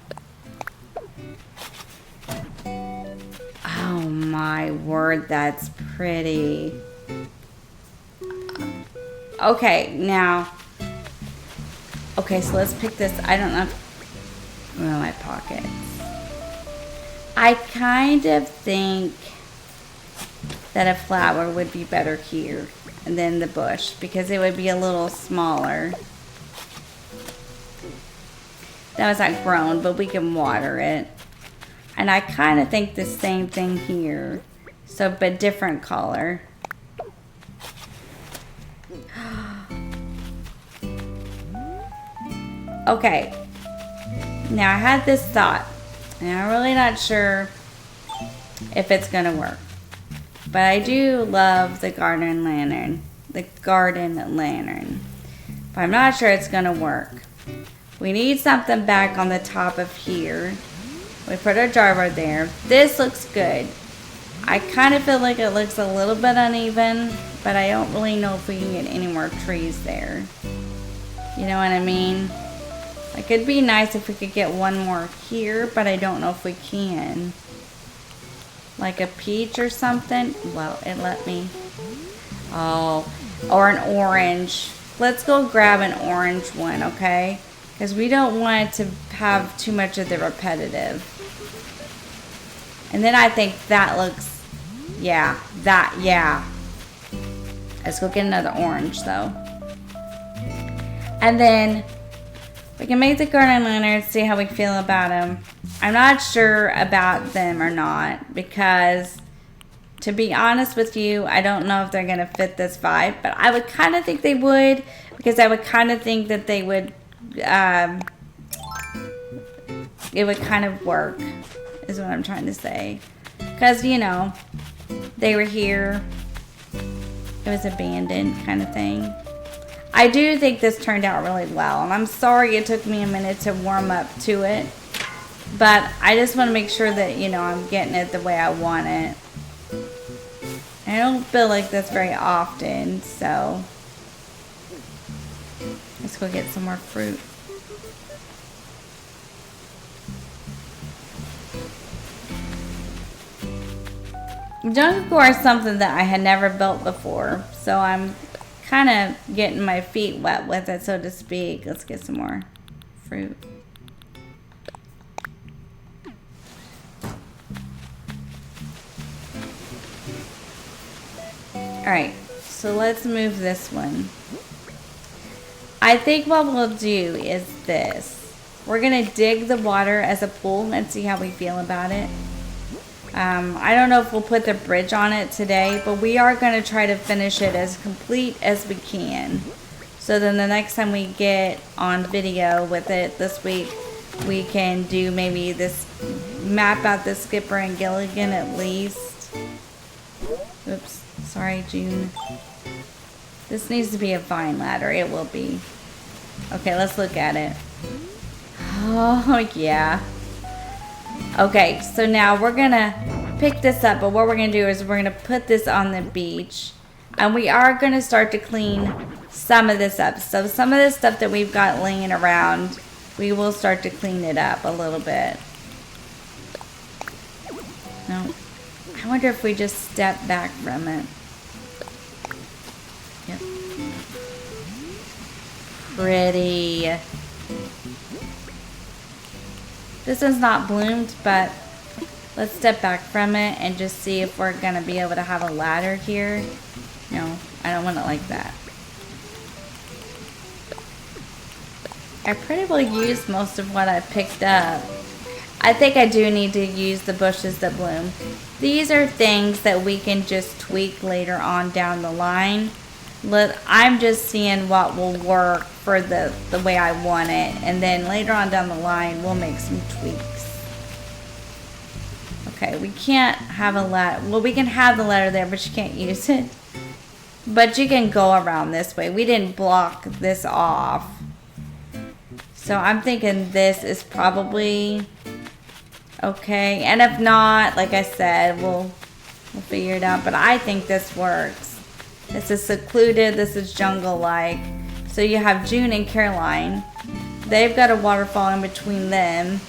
Oh my word, that's pretty. Okay, now. Okay, so let's pick this. I don't know. Oh, my pockets. I kind of think that a flower would be better here than the bush because it would be a little smaller. That was not grown, but we can water it. And I kind of think the same thing here. So, but different color. Okay. Now I had this thought, and I'm really not sure if it's gonna work. But I do love the garden lantern. The garden lantern. But I'm not sure it's gonna work. We need something back on the top of here. We put our driver there. This looks good. I kind of feel like it looks a little bit uneven, but I don't really know if we can get any more trees there. You know what I mean? Like, it'd be nice if we could get one more here, but I don't know if we can. Like a peach or something. Well, it let me. Oh, or an orange. Let's go grab an orange one, okay? Because we don't want it to have too much of the repetitive. And then I think that looks, yeah. Let's go get another orange though. And then we can make the garden lanterns, see how we feel about them. I'm not sure about them or not because, to be honest with you, I don't know if they're going to fit this vibe. But I would kind of think they would, because I would kind of think that they would, it would kind of work, is what I'm trying to say. Because, you know, they were here. It was abandoned kind of thing. I do think this turned out really well. And I'm sorry it took me a minute to warm up to it. But I just want to make sure that, you know, I'm getting it the way I want it. I don't feel like this very often, so let's go get some more fruit. Jungle core is something that I had never built before, so I'm kind of getting my feet wet with it, so to speak. Let's get some more fruit. Alright, so let's move this one. I think what we'll do is this. We're going to dig the water as a pool and see how we feel about it. I don't know if we'll put the bridge on it today, but we are going to try to finish it as complete as we can. So then the next time we get on video with it this week, we can do maybe this, map out the skipper and Gilligan at least. Oops, sorry June. This needs to be a vine ladder, it will be. Okay, let's look at it. Oh yeah. Okay, so now we're gonna pick this up, but what we're gonna do is we're gonna put this on the beach, and we are gonna start to clean some of this up. So some of this stuff that we've got laying around, we will start to clean it up a little bit. No, I wonder if we just step back from it. Yep. Pretty. This is not bloomed, but let's step back from it and just see if we're going to be able to have a ladder here. No, I don't want it like that. I pretty well used most of what I picked up. I think I do need to use the bushes that bloom. These are things that we can just tweak later on down the line. I'm just seeing what will work for the way I want it, and then later on down the line we'll make some tweaks. Okay, we can't have a ladder. Well, we can have the ladder there, but you can't use it. But you can go around this way. We didn't block this off. So I'm thinking this is probably okay. And if not, like I said, we'll figure it out. But I think this works. This is secluded. This is jungle-like. So you have June and Caroline. They've got a waterfall in between them.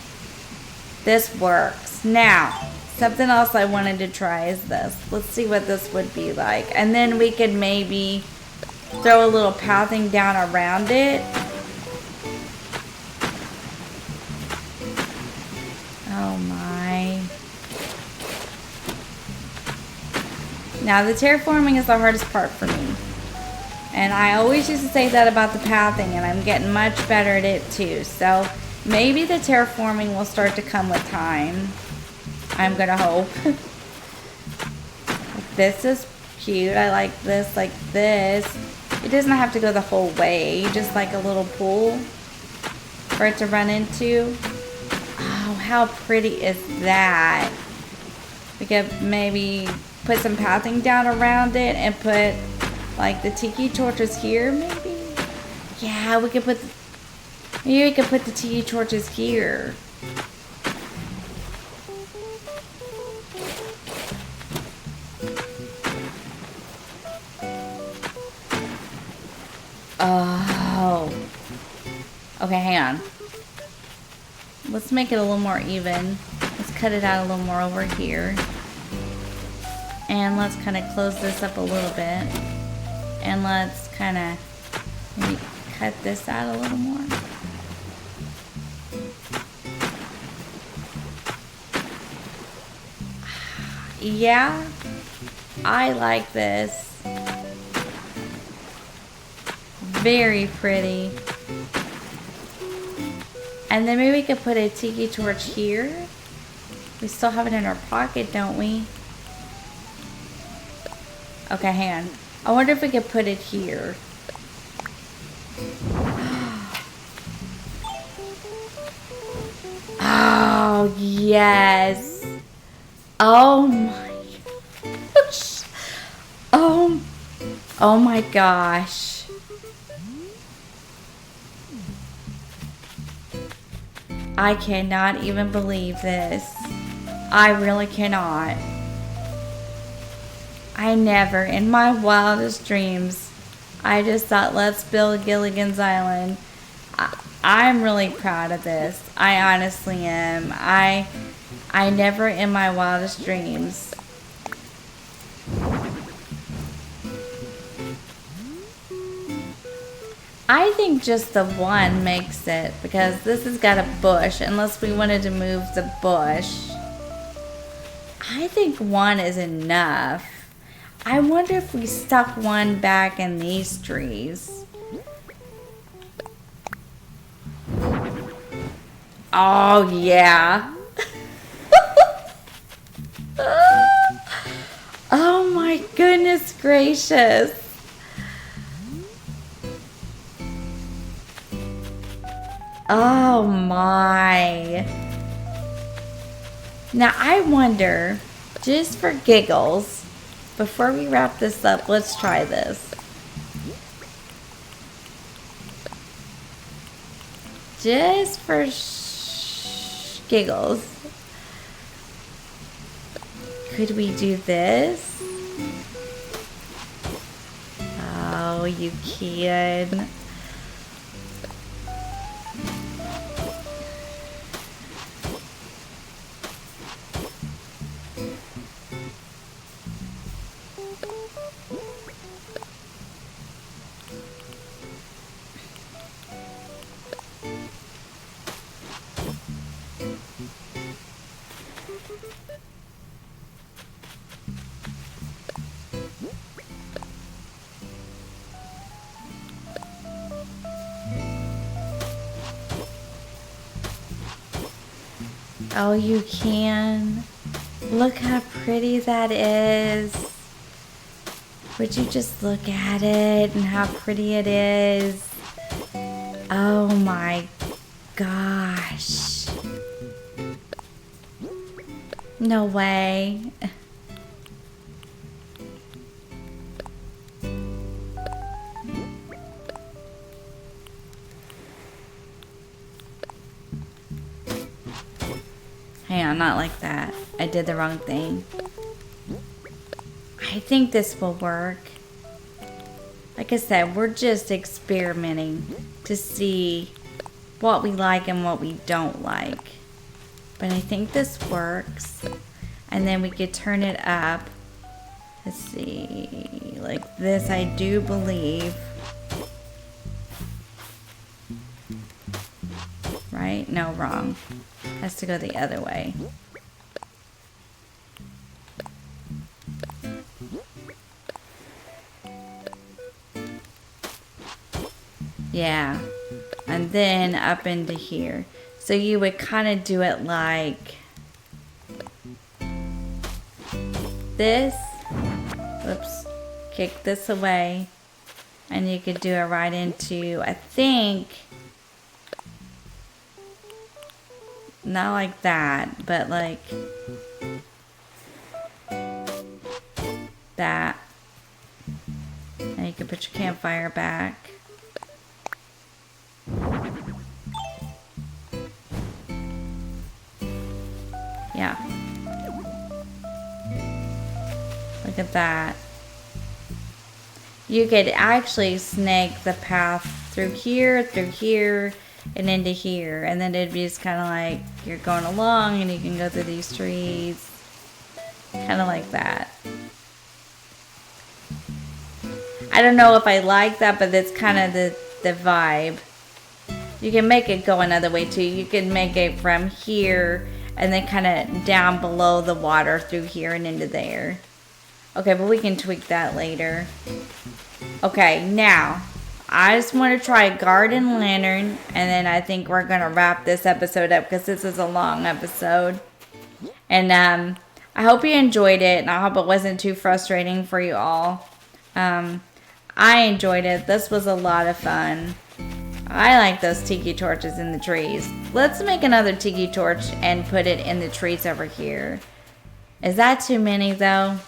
This works. Now, something else I wanted to try is this. Let's see what this would be like. And then we could maybe throw a little pathing down around it. Oh my. Now the terraforming is the hardest part for me. And I always used to say that about the pathing, and I'm getting much better at it too. So maybe the terraforming will start to come with time. I'm gonna hope. This is cute. I like this, like this. It doesn't have to go the whole way, just like a little pool for it to run into. Oh, how pretty is that? We could maybe put some pathing down around it and put like the tiki torches here, maybe? Yeah, maybe we could put the tiki torches here. Oh. Okay, hang on. Let's make it a little more even. Let's cut it out a little more over here. And let's kind of close this up a little bit. And let's kind of maybe cut this out a little more. Yeah, I like this. Very pretty. And then maybe we could put a tiki torch here. We still have it in our pocket, don't we? Okay, hang on. I wonder if we could put it here. Oh, yes. Oh my gosh. Oh my gosh. I cannot even believe this. I really cannot. I never, in my wildest dreams, I just thought, let's build Gilligan's Island. I'm really proud of this. I honestly am. I never in my wildest dreams. I think just the one makes it, because this has got a bush, unless we wanted to move the bush. I think one is enough. I wonder if we stuck one back in these trees. Oh, yeah. Oh my goodness gracious. Oh my. Now I wonder, just for giggles, before we wrap this up, let's try this. Just for giggles. Could we do this? Oh, you kid. Oh, you can. Look how pretty that is. Would you just look at it and how pretty it is? Oh my gosh. No way. Hang on, not like that. I did the wrong thing. I think this will work. Like I said, we're just experimenting to see what we like and what we don't like. But I think this works. And then we could turn it up. Let's see. Like this, I do believe. Right? No, wrong. Has to go the other way. Yeah. And then up into here. So you would kind of do it like this. Whoops. Kick this away. And you could do it right into, I think, not like that, but like that. And you can put your campfire back. Yeah. Look at that. You could actually snake the path through here, and into here. And then it'd be just kind of like you're going along and you can go through these trees. Kind of like that. I don't know if I like that, but that's kind of the vibe. You can make it go another way too. You can make it from here and then kind of down below the water through here and into there. Okay, but we can tweak that later. Okay, now I just want to try garden lantern, and then I think we're gonna wrap this episode up because this is a long episode. And I hope you enjoyed it, and I hope it wasn't too frustrating for you all. I enjoyed it. This was a lot of fun. I like those tiki torches in the trees. Let's make another tiki torch and put it in the trees over here. Is that too many though?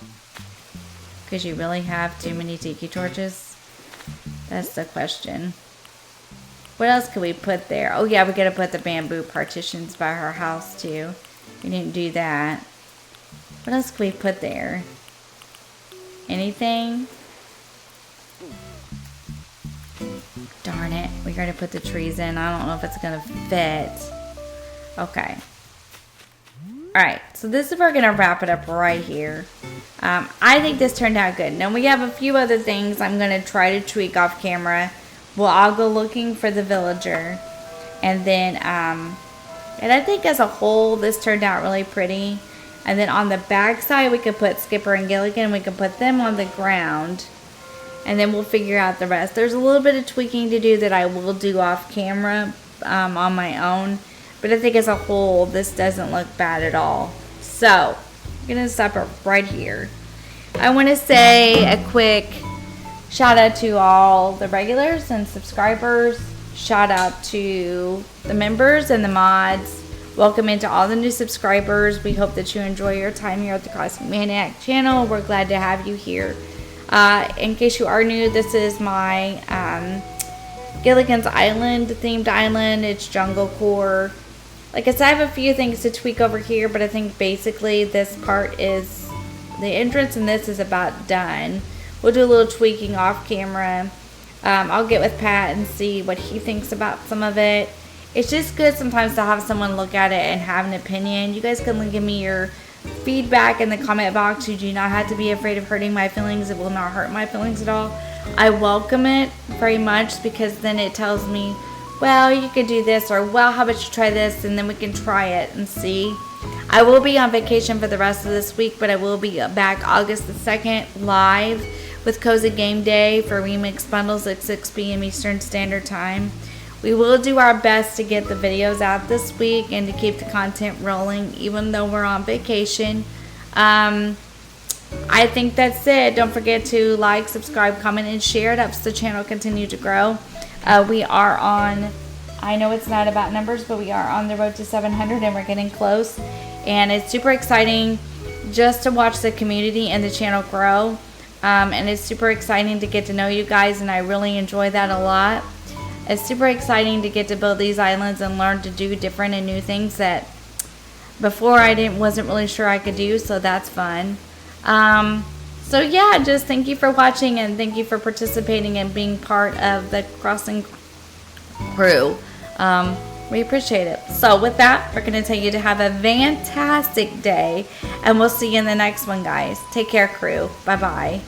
Because you really have too many tiki torches? That's the question. What else could we put there? Oh yeah, we gotta put the bamboo partitions by her house too. We didn't do that. What else could we put there? Anything? Darn it. We gotta put the trees in. I don't know if it's gonna fit. Okay. Alright, so this is where we're gonna wrap it up right here. I think this turned out good. Now we have a few other things I'm gonna try to tweak off camera. Well, I'll go looking for the villager. And then, and I think as a whole, this turned out really pretty. And then on the back side, we could put Skipper and Gilligan. We could put them on the ground. And then we'll figure out the rest. There's a little bit of tweaking to do that I will do off camera on my own. But I think as a whole, this doesn't look bad at all. So, I'm going to stop it right here. I want to say a quick shout out to all the regulars and subscribers. Shout out to the members and the mods. Welcome into all the new subscribers. We hope that you enjoy your time here at the CrossingManiac channel. We're glad to have you here. In case you are new, this is my Gilligan's Island themed island. It's jungle core. Like I said, I have a few things to tweak over here, but I think basically this part is the entrance and this is about done. We'll do a little tweaking off camera. I'll get with Pat and see what he thinks about some of it. It's just good sometimes to have someone look at it and have an opinion. You guys can give me your feedback in the comment box. You do not have to be afraid of hurting my feelings. It will not hurt my feelings at all. I welcome it very much because then it tells me, well, you could do this, or well, how about you try this, and then we can try it and see. I will be on vacation for the rest of this week, but I will be back August the 2nd live with Cozy Game Day for Remix Bundles at 6 p.m. Eastern Standard Time. We will do our best to get the videos out this week and to keep the content rolling even though we're on vacation. I think that's it. Don't forget to like, subscribe, comment, and share. It helps the channel continue to grow. We are on, I know it's not about numbers, but we are on the road to 700 and we're getting close. And it's super exciting just to watch the community and the channel grow. And it's super exciting to get to know you guys, and I really enjoy that a lot. It's super exciting to get to build these islands and learn to do different and new things that before I wasn't really sure I could do, so that's fun. So yeah, just thank you for watching and thank you for participating and being part of the Crossing crew. We appreciate it. So with that, we're going to tell you to have a fantastic day, and we'll see you in the next one, guys. Take care, crew. Bye-bye.